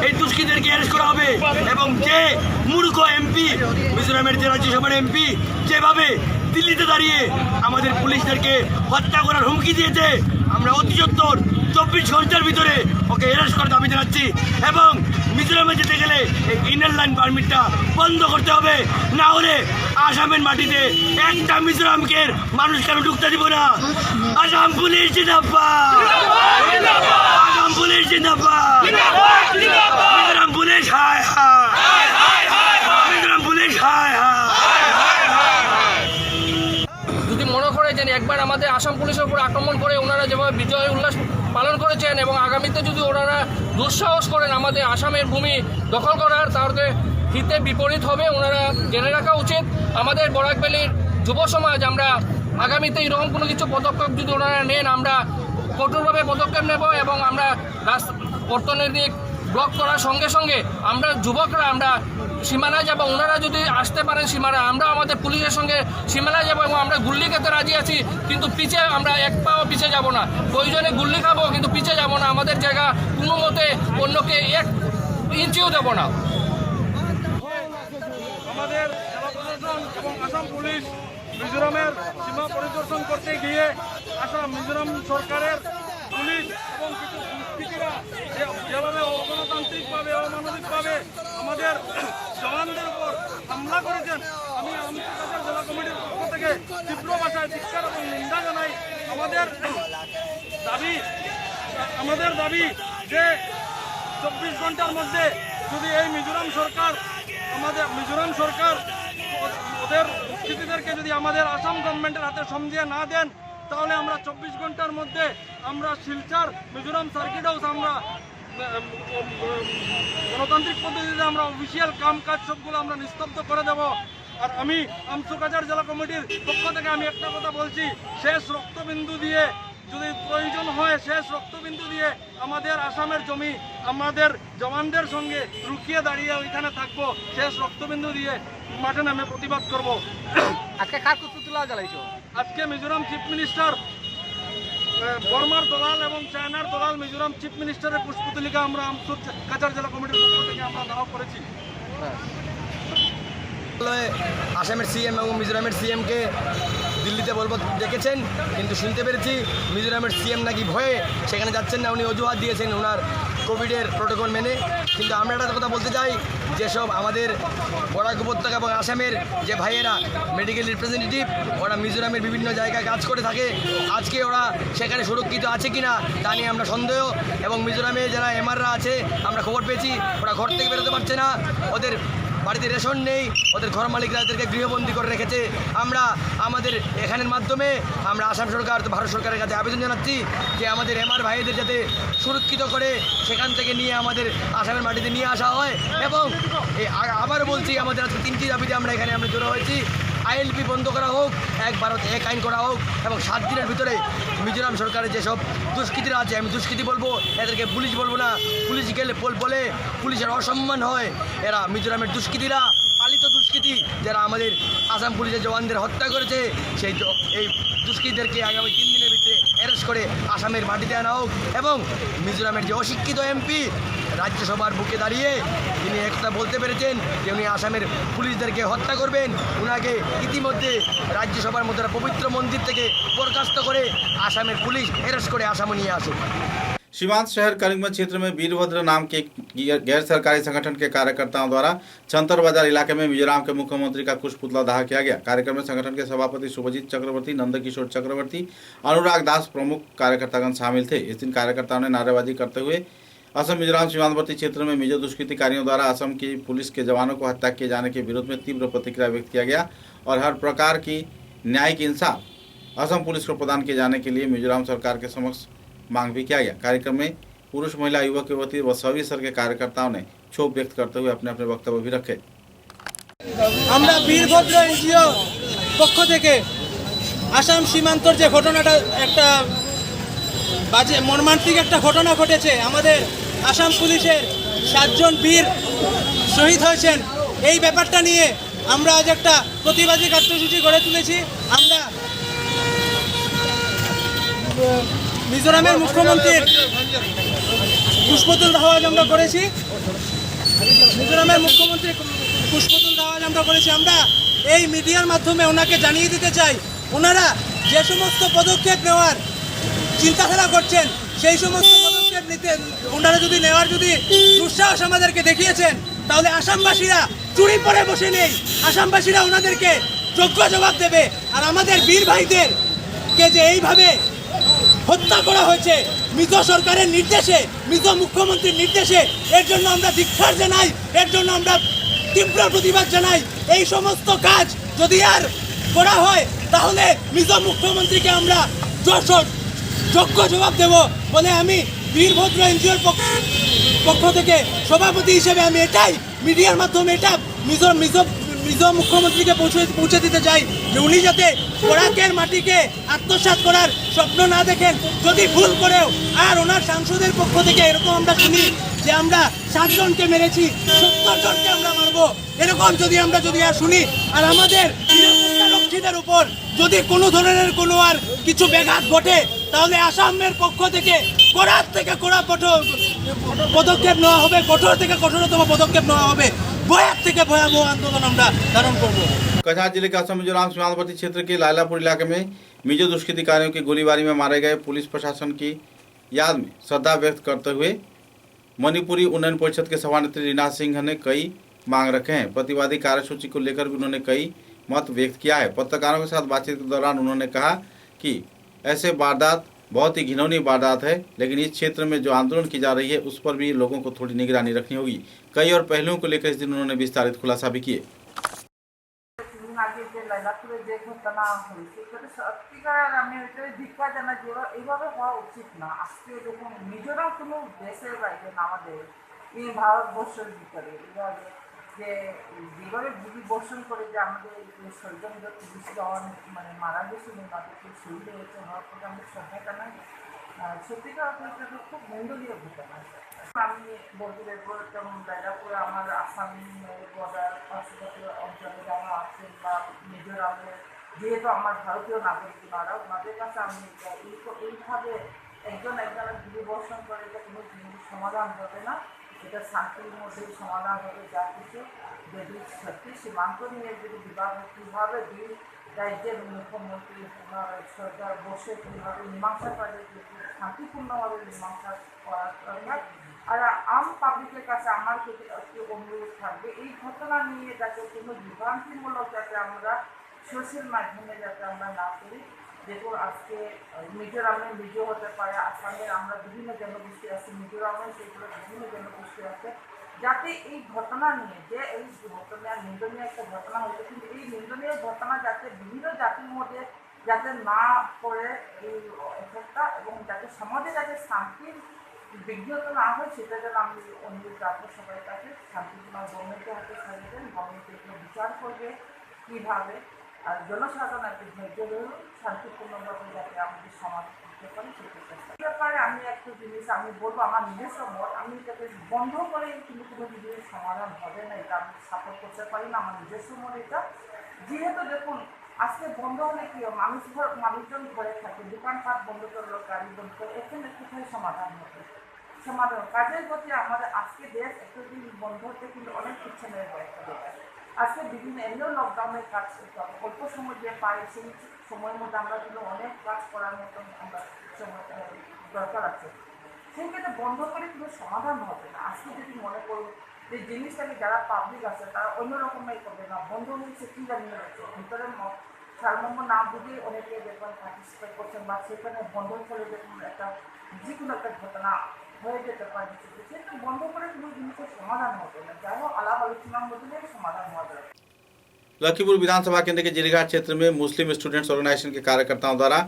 এই দুষ্কৃতীদেরকে অ্যারেস্ট করা হবে এবং যে মূর্খ এমপি, মিজোরামের যে রাজ্যসভার এমপি যেভাবে দিল্লিতে দাঁড়িয়ে আমাদের পুলিশদেরকে হত্যা করার হুমকি দিয়েছে, আমরা অতি সত্বর 24 ঘন্টার ভিতরে ওকে অ্যারেস্ট করার দাবি জানাচ্ছি এবং মিজোরামে যেতে গেলে এই ইনার লাইন পারমিটটা বন্ধ করতে হবে, না হলে আসামের মাটিতে একটা মিজোরামকে মানুষ কেন ঢুকতে দিব না। আসাম পুলিশ জিন্দাবাদ, আসাম পুলিশ জিন্দাবাদ, মিজোরাম পুলিশ হায় হায়, মিজোরাম পুলিশ হায় হায়। যদি মনে করে যে একবার আমাদের আসাম পুলিশের উপর আক্রমণ করে ওনারা যেভাবে বিজয় উল্লাস পালন করেছেন এবং আগামীতে যদি ওনারা দুঃসাহস করেন আমাদের আসামের ভূমি দখল করার, তাহলে হিতে বিপরীত হবে। ওনারা জেনে রাখা উচিত আমাদের বরাক ভ্যালির যুব সমাজ আমরা আগামীতে এরকম কোনো কিছু পদক্ষেপ যদি ওনারা নেন আমরা কঠোরভাবে পদক্ষেপ নেব এবং আমরা অর্থনৈতিক ব্লক করার সঙ্গে সঙ্গে আমরা যুবকরা আমরা সীমানায় যাব। ওনারা যদি আসতে পারেন সীমানায়, আমরা আমাদের পুলিশের সঙ্গে সীমানায় যাব এবং আমরা গুল্লি খেতে রাজি আছি, কিন্তু পিছে আমরা এক পাও পিছিয়ে যাব না। প্রয়োজনে গুল্লি খাবো কিন্তু পিছিয়ে যাব না। আমাদের জায়গা কোনো মতে অন্যকে 1 ইঞ্চিও দেব না। আমাদের জেলা প্রশাসন এবং আসাম পুলিশ মিজোরামের সীমা পরিদর্শন করতে গিয়ে মিজোরাম সরকারের পুলিশ এবং কিছু দুষ্কৃতীরা যেভাবে অগণতান্ত্রিকভাবে অমানবিকভাবে আমাদের জওয়ানদের উপর হামলা করেছেন, আমি আমতকাজার জেলা কমিটির পক্ষ থেকে তীব্র ভাষায় ধিক্কার এবং নিন্দা জানাই। আমাদের দাবি যে 24 ঘন্টার মধ্যে যদি এই মিজোরাম সরকার ওদের দুষ্কৃতীদেরকে যদি আমাদের আসাম গভর্নমেন্টের হাতে সমঝিয়ে না দেন তাহলে আমরা 24 ঘন্টার মধ্যে আমরা শিলচর মিজোরাম সার্কিট হাউস আমরা গণতান্ত্রিক পদ্ধতিতে আমরা অফিসিয়াল কাজ সবগুলো আমরা নিস্তব্ধ করে দেব। আর আমি আমসুকাজার জেলা কমিটির পক্ষ থেকে আমি একটা কথা বলছি, শেষ রক্তবিন্দু দিয়ে যদি প্রয়োজন হয় শেষ রক্তবিন্দু দিয়ে আমাদের আসামের জমি আমাদের জওয়ানদের সঙ্গে রুকিয়ে দাঁড়িয়ে ওইখানে থাকবো, শেষ রক্তবিন্দু দিয়ে মাঠে নামে প্রতিবাদ করব। আজকে কার পুতলা জ্বালাইছো? আজকে মিজোরাম চিফ মিনিস্টার বর্মার দলাল এবং চায়নার দলাল মিজোরাম চিফ মিনিস্টারের পুষ্পতলিকা আমরা আমসুকাজার জেলা কমিটির পক্ষ থেকে আমরা দাওয়া করেছি। আসামের সিএম এবং মিজোরামের সিএমকে দিল্লিতে বলবো দেখেছেন, কিন্তু শুনতে পেরেছি মিজোরামের সিএম নাকি ভয়ে সেখানে যাচ্ছেন না। উনি অজুহাত দিয়েছেন ওনার কোভিডের প্রোটোকল মেনে। কিন্তু আমরা একটা কথা বলতে চাই, যেসব আমাদের বরাক উপত্যকা এবং আসামের যে ভাইয়েরা মেডিকেল রিপ্রেজেন্টেটিভ ওরা মিজোরামের বিভিন্ন জায়গায় কাজ করে থাকে, আজকে ওরা সেখানে সুরক্ষিত আছে কি না তা নিয়ে আমরা সন্দেহ। এবং মিজোরামে যারা এমআররা আছে আমরা খবর পেয়েছি ওরা ঘর থেকে বেরোতে পারছে না, ওদের বাড়িতে রেশন নেই, ওদের ঘর মালিকরা এদেরকে গৃহবন্দী করে রেখেছে। আমরা আমাদের এখানের মাধ্যমে আমরা আসাম সরকার ভারত সরকারের কাছে আবেদন জানাচ্ছি যে আমাদের এমআর ভাইদের যাতে সুরক্ষিত করে সেখান থেকে নিয়ে আমাদের আসামের মাটিতে নিয়ে আসা হয়। এবং আবার বলছি আমাদের আজকে 3টি দাবিতে আমরা এখানে জড়ো হয়েছি। আইএলপি বন্ধ করা হোক, এক ভারত এক আইন করা হোক এবং 7 দিনের ভিতরে মিজোরাম সরকারের যেসব দুষ্কৃতীরা আছে, আমি দুষ্কৃতী বলবো, এদেরকে পুলিশ বলবো না, পুলিশ গেলে বলে পুলিশের অসম্মান হয়। এরা মিজোরামের দুষ্কৃতীরা পালিত দুষ্কৃতী যারা আমাদের আসাম পুলিশের জওয়ানদের হত্যা করেছে সেই এই দুষ্কৃতীদেরকে আগামী 3 দিনের ভিতরে অ্যারেস্ট করে আসামের মাটিতে আনা হোক এবং মিজোরামের যে অশিক্ষিত এমপি রাজ্যসভার বুকে দাঁড়িয়ে তিনি একটা বলতে পেরেছেন যে উনি আসামের পুলিশদেরকে হত্যা করবেন, উনাকে ইতিমধ্যে রাজ্যসভার মধ্যে পবিত্র মন্দির থেকে বরখাস্ত করে আসামের पुलिस अरेस्ट करे आसाम नहीं आ सकती। सीमांत शहर करीमगंज क्षेत्र में वीरभद्र नाम के गैर सरकारी संगठन के कार्यकर्ताओं द्वारा छंतर बाजार इलाके में मिजोरम के मुख्यमंत्री का कुश पुतला दाह किया गया। कार्यक्रम में संगठन के सभापति शुभजीत चक्रवर्ती, नंदकिशोर चक्रवर्ती, अनुराग दास प्रमुख कार्यकर्तागण शामिल थे। इस दिन कार्यकर्ताओं ने नारेबाजी करते हुए असम मिजोरम सीमांतवर्ती क्षेत्र में मिजो दुष्कृतिकारियों द्वारा असम की पुलिस के जवानों को हत्या किए जाने के विरोध में तीव्र प्रतिक्रिया व्यक्त किया गया और हर प्रकार की न्यायिक इंसाफ असम पुलिस को प्रदान किए जाने के लिए मिजोरम सरकार के समक्ष मांग भी किया गया। कार्यक्रम में पुरुष, महिला, युवक, युवती व सभी स्तर के कार्यकर्ताओं ने क्षोभ व्यक्त करते हुए अपने अपने वक्तव्य भी रखे। আমরা বীরভদ্র এনজিও পক্ষ থেকে আসাম সীমান্তর যে ঘটনাটা একটা বাজে মর্মান্তিক একটা ঘটনা ঘটেছে, আমাদের আসাম পুলিশের 7 জন বীর শহীদ হয়েছেন, এই ব্যাপারটা নিয়ে আমরা আজ একটা প্রতিবাদী কার্যসূচি গড়ে তুলেছি। আমরা মিজোরামের মুখ্যমন্ত্রীর পুষ্পতুল দাহ আমরা করেছি, মিজোরামের মুখ্যমন্ত্রী পুষ্পতুল দাহ আমরা করেছি। আমরা এই মিডিয়ার মাধ্যমে ওনাকে জানিয়ে দিতে চাই, ওনারা যে সমস্ত পদক্ষেপ নেওয়ার চিন্তাধারা করছেন সেই সমস্ত পদক্ষেপ নিতে ওনারা যদি নেওয়ার দুঃসাহস আমাদেরকে দেখিয়েছেন, তাহলে আসামবাসীরা চুরি পরে বসে নেই, আসামবাসীরা ওনাদেরকে যোগ্য জবাব দেবে। আর আমাদের বীর ভাইদেরকে যে এইভাবে হত্যা করা হয়েছে মিজো সরকারের নির্দেশে, মিজো মুখ্যমন্ত্রীর নির্দেশে, এর জন্য আমরা ধিক্কার জানাই, এর জন্য আমরা তীব্র প্রতিবাদ জানাই। এই সমস্ত কাজ যদি আর করা হয় তাহলে মিজো মুখ্যমন্ত্রীকে আমরা যোগ্য জবাব দেব বলে আমি বীরভদ্র এনজিওর পক্ষ থেকে সভাপতি হিসেবে আমি এটাই মিডিয়ার মাধ্যমে এটা মিজো মুখ্যমন্ত্রীকে পৌঁছে দিতে চাই যে উনি যাতে বরাকের মাটিকে আত্মসাৎ করার স্বপ্ন না দেখেন। যদি ভুল করেও আর ওনার সাংসদের পক্ষ থেকে এরকম আমরা শুনি যে আমরা 7 জনকে মেরেছি, 70 জনকে আমরা মারবো, এরকম যদি আর শুনি আর আমাদের নিরাপত্তারক্ষীদের উপর যদি কোনো ধরনের কোনো আর কিছু ব্যাঘাত ঘটে, তাহলে আসামের পক্ষ থেকে কড়ার থেকে কড়া পদক্ষেপ নেওয়া হবে, কঠোর থেকে কঠোরতম পদক্ষেপ নেওয়া হবে, भयावह থেকে ভয়াবহ আন্দোলন আমরা ধারণ করব। कछार जिले के असम मिजोरम सीमांतवर्ती क्षेत्र के लायलापुर इलाके में मिजो दुष्कृतिकारियों की गोलीबारी में मारे गए पुलिस प्रशासन की याद में श्रद्धा व्यक्त करते हुए मणिपुरी उन्नयन परिषद के सभानेत्री रीना सिंह ने कई मांग रखे हैं। प्रतिवादी कार्यसूची को लेकर भी उन्होंने कई मत व्यक्त किया है। पत्रकारों के साथ बातचीत के दौरान उन्होंने कहा कि ऐसे वारदात बहुत ही घिनौनी वारदात है, लेकिन इस क्षेत्र में जो आंदोलन की जा रही है उस पर भी लोगों को थोड़ी निगरानी रखनी होगी। कई और पहलुओं को लेकर इस दिन उन्होंने विस्तारित खुलासा भी किए। আগে যে লাইলাপুরে যে ঘটনা হয়েছে সেটা সত্যিকার আমি ধিক্কার জানাই যে এইভাবে হওয়া উচিত না। আজকে যখন মিজোরাম কোনো দেশের বাইরে না, আমাদের এই ভারতবর্ষের ভিতরে এইভাবে যে যেভাবে গুলি বর্ষণ করে যে আমাদের ছয়জন পুলিশ জওয়ান মানে মারা গেছিল, তাদেরকে শহীদ হয়েছে, হওয়ার পরে আমাদের সহায়তা নাই। সত্যিকার অর্থে খুব নিন্দনীয় ঘটনা। আমি বলতে দেখবো যেমন লাইলাপুরে আমার আসামের বর্ডার পার্শ্ববর্তী অঞ্চলে যারা আছেন বা মিজোরামের যেহেতু আমার ভারতীয় নাগরিক ওনাদের কাছে আমি এইভাবে একজনের গুলি বর্ষণ করে এটা কোনো সমাধান হবে না। এটা শান্তির মধ্যেই সমাধান হবে। যা কিছু যদি সত্যি সীমান্ত নিয়ে যদি বিভাগ কীভাবে দুই রাজ্যের মুখ্যমন্ত্রী সরকার বসে কীভাবে মীমাংসা করে শান্তিপূর্ণভাবে মীমাংসা করার দরকার। আর আম পাবলিকের কাছে আমার একটি অনুরোধ থাকবে, এই ঘটনা নিয়ে যাতে কোনো বিভ্রান্তিমূলক যাতে আমরা সোশ্যাল মাধ্যমে যাতে আমরা না করি। দেখুন আজকে মিজোরামে মিজো হতে পারে, আসামের আমরা বিভিন্ন জনগোষ্ঠী আছে, মিজোরামে সেগুলো বিভিন্ন জনগোষ্ঠী আছে, যাতে এই ঘটনা নিয়ে যে এই ঘটনা নিন্দনীয় একটা ঘটনা হয়েছে, কিন্তু এই নিন্দনীয় ঘটনা যাতে বিভিন্ন জাতির মধ্যে যাতে না পড়ে এই এফেক্টটা এবং যাতে সমাজে যাতে শান্তির বিঘ্নত না হয় সেটা যেন আমি অনুরোধ রাখবো সবাই কাছে। শান্তিপূর্ণ গভর্নমেন্টের হাতে ছাড়বেন, গভর্নমেন্ট এগুলো বিচার করবে কীভাবে আর জনসাধারণ একটি ধৈর্য ধরুন, শান্তিপূর্ণভাবে যাতে আমাদের সমাজ করতে পারি সেটা চেষ্টা ব্যাপারে আমি একটা জিনিস আমি বলবো আমার নিজস্ব মত, আমি এটাকে বন্ধ করে কিন্তু কোনো জিনিসের সমাধান হবে না, এটা আমি সাপোর্ট করতে পারি না, আমার নিজস্ব মত এটা। যেহেতু দেখুন আজকে বন্ধ হলে কি মানুষজন ঘরে থাকে, দোকানপাট বন্ধ করলো, গাড়ি বন্ধ করে, এখানে কোথায় সমাধান হবে? সমাধান কাজের প্রতি আমাদের আজকে দেশ এতদিন বন্ধ হতে কিন্তু অনেক পিছনে রয়েছে। আজকে বিভিন্ন এমনিও লকডাউনের কাজ করতে হবে, অল্প সময় যে পাই সেই সময়ের মধ্যে আমরা কিন্তু অনেক কাজ করার মতন আমরা সময় দরকার আছে। সেই ক্ষেত্রে বন্ধ করে কিন্তু সমাধান হবে না। আজকে যদি মনে করুন যে জিনিসটাকে যারা পাবলিক আছে তারা অন্যরকমই করবে না, বন্ধ হয়েছে কি জানিয়ে রয়েছে ভিতরের সারমর্ম না বুঝে অনেকে দেখবেন পার্টিসিপেট করছেন বা সেখানে বন্ধের ফলে দেখুন একটা যে কোনো একটা ঘটনা হয়ে যেতে পারে, সেটা বন্ধ করে কোনো জিনিসের সমাধান হবে না। যাই হোক আলাপ আলোচনার মধ্যে সমাধান হওয়া যাবে। लखीमपुर विधानसभा केंद्र के जिरीघाट क्षेत्र में मुस्लिम स्टूडेंट्स ऑर्गेनाइजेशन के कार्यकर्ताओं द्वारा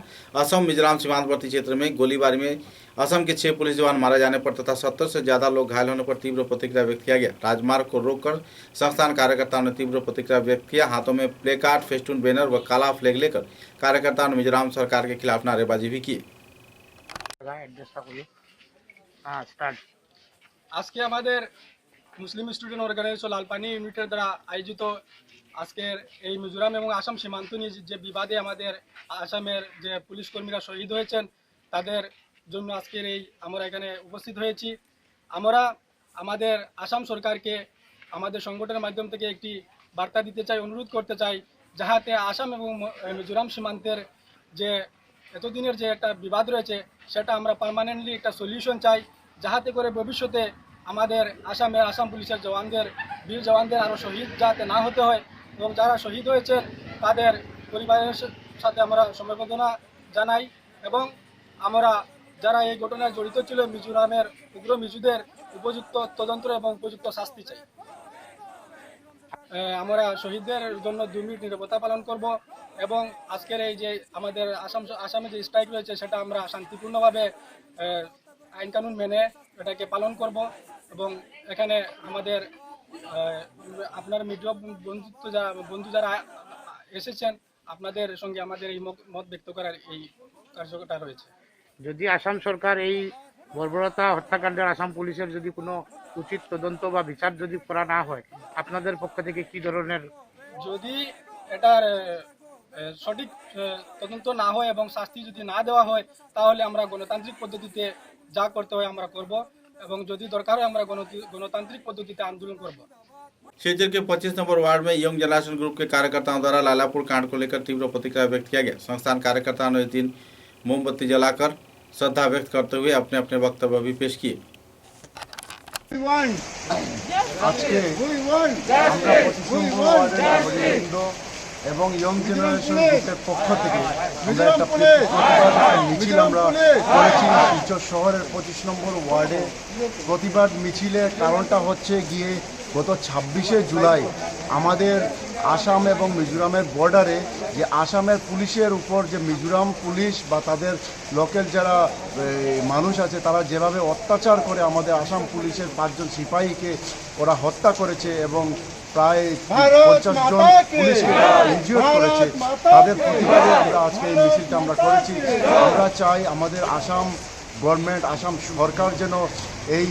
असम मिजोरम सीमांतवर्ती क्षेत्र में गोलीबारी में असम के 6 पुलिस जवान मारे जाने पर तथा 70 से ज़्यादा लोग घायल होने पर तीव्र प्रतिक्रिया व्यक्त किया गया। राजमार्ग को रोककर संस्थान कार्यकर्ताओं ने तीव्र प्रतिक्रिया व्यक्त किया। हाथों में प्ले कार्ड, फेस्टून, बैनर व काला फ्लैग लेकर कार्यकर्ताओं ने मिजोरम सरकार के खिलाफ नारेबाजी भी की। আজকে আমাদের মুসলিম স্টুডেন্ট অর্গানাইজেশন লালপানি ইউনিটের দ্বারা আয়োজিত আজকের এই মিজোরাম এবং আসাম সীমান্ত নিয়ে যে বিবাদে আমাদের আসামের যে পুলিশ কর্মীরা শহীদ হয়েছেন তাদের জন্য আজকের এই আমরা এখানে উপস্থিত হয়েছি। আমরা আমাদের আসাম সরকারকে আমাদের সংগঠনের মাধ্যম থেকে একটি বার্তা দিতে চাই, অনুরোধ করতে চাই যাহাতে আসাম এবং মিজোরাম সীমান্তের যে এতদিনের যে একটা বিবাদ রয়েছে সেটা আমরা পার্মানেন্টলি একটা সলিউশন চাই, যাহাতে করে ভবিষ্যতে আমাদের আসাম পুলিশের বীর জওয়ানদের আরও শহীদ যাতে না হতে হয় এবং যারা শহীদ হয়েছেন তাদের পরিবারের সাথে আমরা সমবেদনা জানাই এবং আমরা যারা এই ঘটনায় জড়িত ছিল মিজোরামের উগ্র মিজুদের উপযুক্ত তদন্ত এবং উপযুক্ত শাস্তি চাই। আমরা শহীদদের জন্য 2 মিনিট নীরবতা পালন করব এবং আজকের এই যে আমাদের আসামে যে স্ট্রাইক রয়েছে সেটা আমরা শান্তিপূর্ণভাবে আইন কানুন মেনে এটাকে পালন করব এবং এখানে আমাদের আপনার মিডিয়া বন্ধু যারা এসেছেন আপনাদের সঙ্গে আমাদের এই মত ব্যক্ত করার এই কার্যকরটা রয়েছে। যদি আসাম সরকার এই বর্বরতা হত্যাকাণ্ডের আসাম পুলিশের যদি কোনো উচিত তদন্ত বা বিচার যদি করা না হয় আপনাদের পক্ষ থেকে কি ধরনের, যদি এটার সঠিক তদন্ত না হয় এবং শাস্তি যদি না দেওয়া হয় তাহলে আমরা গণতান্ত্রিক পদ্ধতিতে যা করতে হয় আমরা করব এবং যদি দরকার হয় আমরা গণতান্ত্रिक पद्धति आंदोलन करब। शिलचर के 25 नंबर वार्ड में यंग जनरेशन ग्रुप के कार्यकर्ताओं द्वारा लालापुर कांड को लेकर तीव्र प्रतिक्रिया व्यक्त किया गया। संस्थान कार्यकर्ताओं ने इस दिन मोमबत्ती जलाकर श्रद्धा व्यक्त करते हुए अपने अपने वक्तव्य भी पेश किए। এবং ইয়ং জেনারেশন গ্রুপের পক্ষ থেকে আমরা একটা প্রতিবাদ মিছিল আমরা করেছি শিলচর শহরের 25 নম্বর ওয়ার্ডে। প্রতিবাদ মিছিলের কারণটা হচ্ছে গিয়ে গত 26শে জুলাই আমাদের আসাম এবং মিজোরামের বর্ডারে যে আসামের পুলিশের উপর যে মিজোরাম পুলিশ বা তাদের লোকাল যারা মানুষ আছে তারা যেভাবে অত্যাচার করে আমাদের আসাম পুলিশের 5 জন সিপাহীকে ওরা হত্যা করেছে এবং প্রায় 50 জন পুলিশকে ইনজিওর করেছে, তাদের প্রতিবাদে আমরা আজকে এই মিছিলটা আমরা করেছি। আমরা চাই আমাদের আসাম গভর্নমেন্ট, আসাম সরকার যেন এই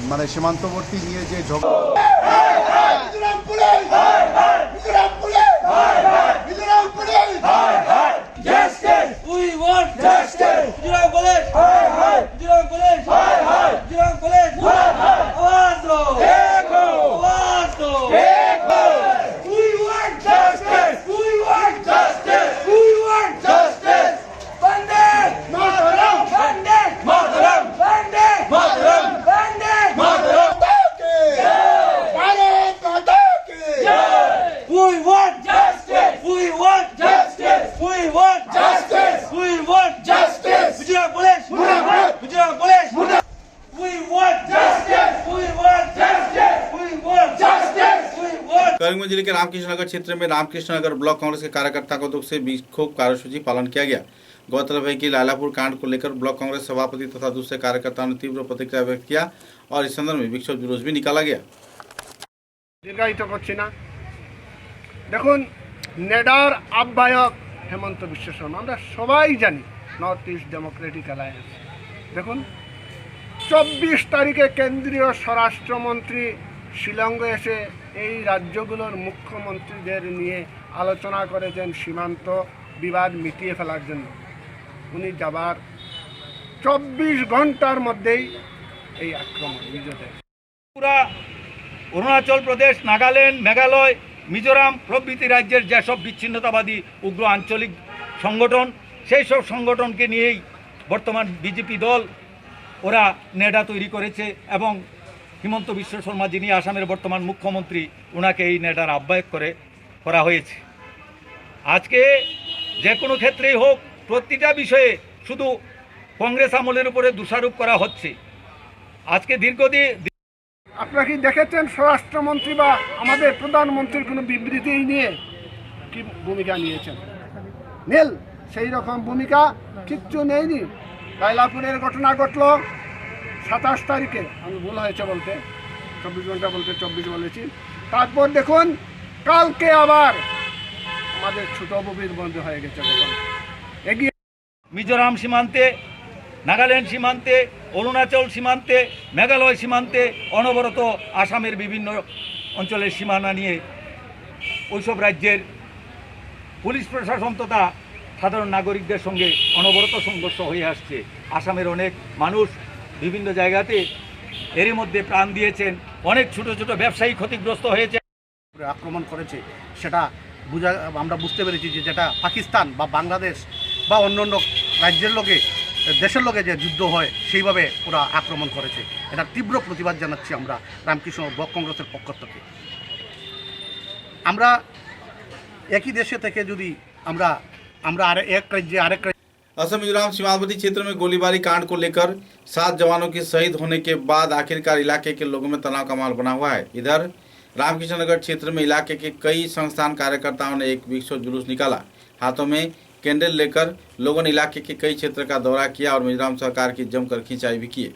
মানে সীমান্তবর্তী নিয়ে যে करीमगंज जिले के रामकृष्णनगर क्षेत्र में रामकृष्णनगर ब्लॉक कांग्रेस के कार्यकर्ता को दुख से विक्षोभ कार्यसूची पालन किया गया। गौरतलब है कि लालापुर कांड को लेकर ब्लॉक कांग्रेस सभापति तथा दूसरे कार्यकर्ताओं ने तीव्र प्रतिक्रिया व्यक्त किया और इस संदर्भ में विक्षोभ जुलूस भी निकाला गया। দীর্ঘায়িত করছি না। দেখুন নেডার আহ্বায়ক হেমন্ত বিশ্ব শর্মা, আমরা সবাই জানি নর্থ ইস্ট ডেমোক্রেটিক অ্যালায়েন্স। দেখুন 24 তারিখে কেন্দ্রীয় স্বরাষ্ট্রমন্ত্রী শিলংয়ে এসে এই রাজ্যগুলোর মুখ্যমন্ত্রীদের নিয়ে আলোচনা করেছেন সীমান্ত বিবাদ মিটিয়ে ফেলার জন্য। উনি যাবার 24 ঘন্টার মধ্যেই এই আক্রমণ নিজেদের। ত্রিপুরা, অরুণাচল প্রদেশ, নাগাল্যান্ড, মেঘালয়, মিজোরাম প্রভৃতি রাজ্যের যেসব বিচ্ছিন্নতাবাদী উগ্র আঞ্চলিক সংগঠন, সেই সব সংগঠনকে নিয়েই বর্তমান বিজেপি দল ওরা নেডা তৈরি করেছে এবং হিমন্ত বিশ্ব শর্মা যিনি আসামের বর্তমান মুখ্যমন্ত্রী, ওনাকে এই নেডার আহ্বায়ক করা হয়েছে। আজকে যে কোনো ক্ষেত্রেই হোক, প্রতিটা বিষয়ে শুধু কংগ্রেস আমলের উপরে দোষারোপ করা হচ্ছে। আজকে দীর্ঘদিন আপনারা কি দেখেছেন স্বরাষ্ট্রমন্ত্রী বা আমাদের প্রধানমন্ত্রীর কোনো বিবৃতি নিয়ে কি ভূমিকা নিয়েছেন? নীল সেই রকম ভূমিকা কিচ্ছু নেইনি। লাইলাপুরের ঘটনা ঘটল 27 তারিখে, আমি ভুল হয়েছে বলতে, 24 ঘন্টা বলতে 24 বলেছি। তারপর দেখুন কালকে আবার আমাদের ছোট ববির বন্ধ হয়ে গেছে। এগিয়ে মিজোরাম সীমান্তে, নাগাল্যান্ড সীমান্তে, অরুণাচল সীমান্তে, মেঘালয় সীমান্তে অনবরত আসামের বিভিন্ন অঞ্চলের সীমানা নিয়ে ওইসব রাজ্যের পুলিশ প্রশাসন তথা সাধারণ নাগরিকদের সঙ্গে অনবরত সংঘর্ষ হয়ে আসছে। আসামের অনেক মানুষ বিভিন্ন জায়গাতে এরই মধ্যে প্রাণ দিয়েছেন, অনেক ছোট ছোট ব্যবসায়ী ক্ষতিগ্রস্ত হয়েছে। আক্রমণ করেছে সেটা আমরা বুঝতে পেরেছি যে যেটা পাকিস্তান বা বাংলাদেশ বা অন্য অন্য রাজ্যের দেশের লোকে যে যুদ্ধ হয় সেইভাবে ওরা আক্রমণ করেছে। এটা তীব্র প্রতিবাদ জানাচ্ছি আমরা রামকৃষ্ণ ব্লক কংগ্রেসের পক্ষ থেকে। আমরা একই দেশে থেকে যদি আমরা एक राज्य आरेक असम मिजोरम सीमावर्ती क्षेत्र में गोलीबारी कांड को लेकर 7 जवानों के शहीद होने के बाद आखिरकार इलाके के लोगों में तनाव का माहौल बना हुआ है। इधर रामकृष्ण नगर क्षेत्र में इलाके के कई संस्थान कार्यकर्ताओं ने एक विक्षोभ जुलूस निकाला। हाथों में कैंडल लेकर लोगों ने इलाके के कई क्षेत्र का दौरा किया और मिजोरम सरकार की जमकर खिंचाई भी किए।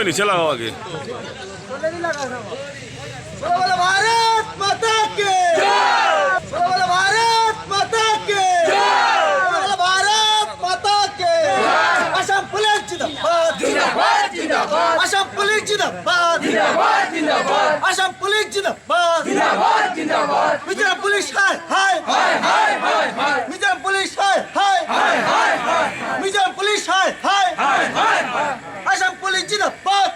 नीचे लगाओ आगे। भारत माता के, भारत माता के, भारत माता के। असम पुलिस जिंदाबाद, असम पुलिस जिंदाबाद, असम पुलिस जिंदाबाद, मिजोरम पुलिस हाय हाय, मिजोरम पुलिस हाय हाय, मिजोरम पुलिस हाय हाय, असम पुलिस जिंदाबाद,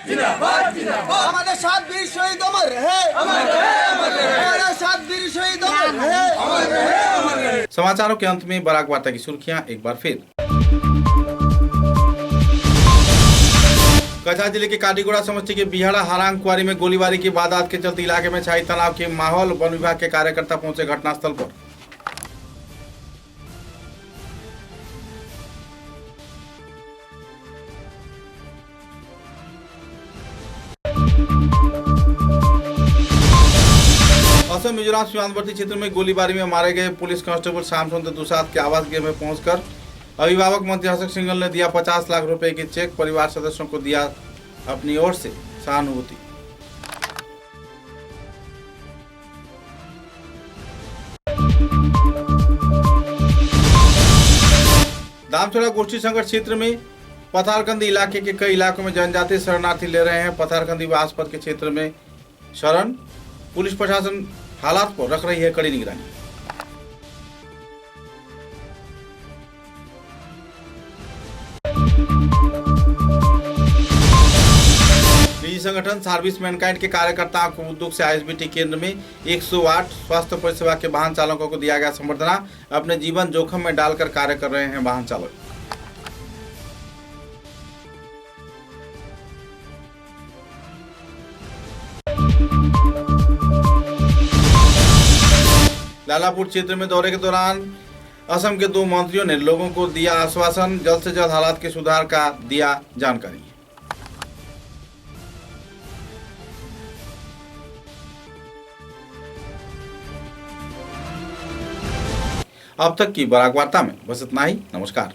हमारे साथ वीर शहीद अमर रहे, हमारे साथ वीर शहीद अमर रहे। समाचारों के अंत में बराक वार्ता की सुर्खियां एक बार फिर। कछा जिले के काटीगुड़ा समष्टि के बिहाड़ा हारांग कुआरी में गोलीबारी की वारदात के चलते इलाके में छाई तनाव के माहौल। वन विभाग के कार्यकर्ता पहुंचे घटनास्थल पर। असम मिजोरम सीमांतवर्ती क्षेत्र में गोलीबारी में मारे गए पुलिस कांस्टेबल श्याम सुंदर दुसाद के आवास गृह में पहुंचकर अभिभावक मंत्री हर्षक सिंघल ने दिया 50 लाख रुपए की चेक। परिवार सदस्यों को दिया अपनी ओर से सहानुभूति। दामचोड़ा गोष्ठी संकट क्षेत्र में पथारकंदी इलाके के कई इलाकों में जनजातीय शरणार्थी ले रहे हैं। पथारकंदी व आसपास के क्षेत्र में शरण पुलिस प्रशासन हालात पर रख रही है कड़ी निगरानी। निजी संगठन सर्विस मैनकाइंड के कार्यकर्ताओं को उद्योग से आईएसबीटी केंद्र में 108 स्वास्थ्य परिसेवा के वाहन चालकों को दिया गया संबर्धना। अपने जीवन जोखिम में डालकर कार्य कर रहे हैं वाहन चालक। लालापुर क्षेत्र में दौरे के दौरान असम के 2 मंत्रियों ने लोगों को दिया आश्वासन, जल्द से जल्द हालात के सुधार का दिया जानकारी। अब तक की बराक वार्ता में बस इतना ही। नमस्कार।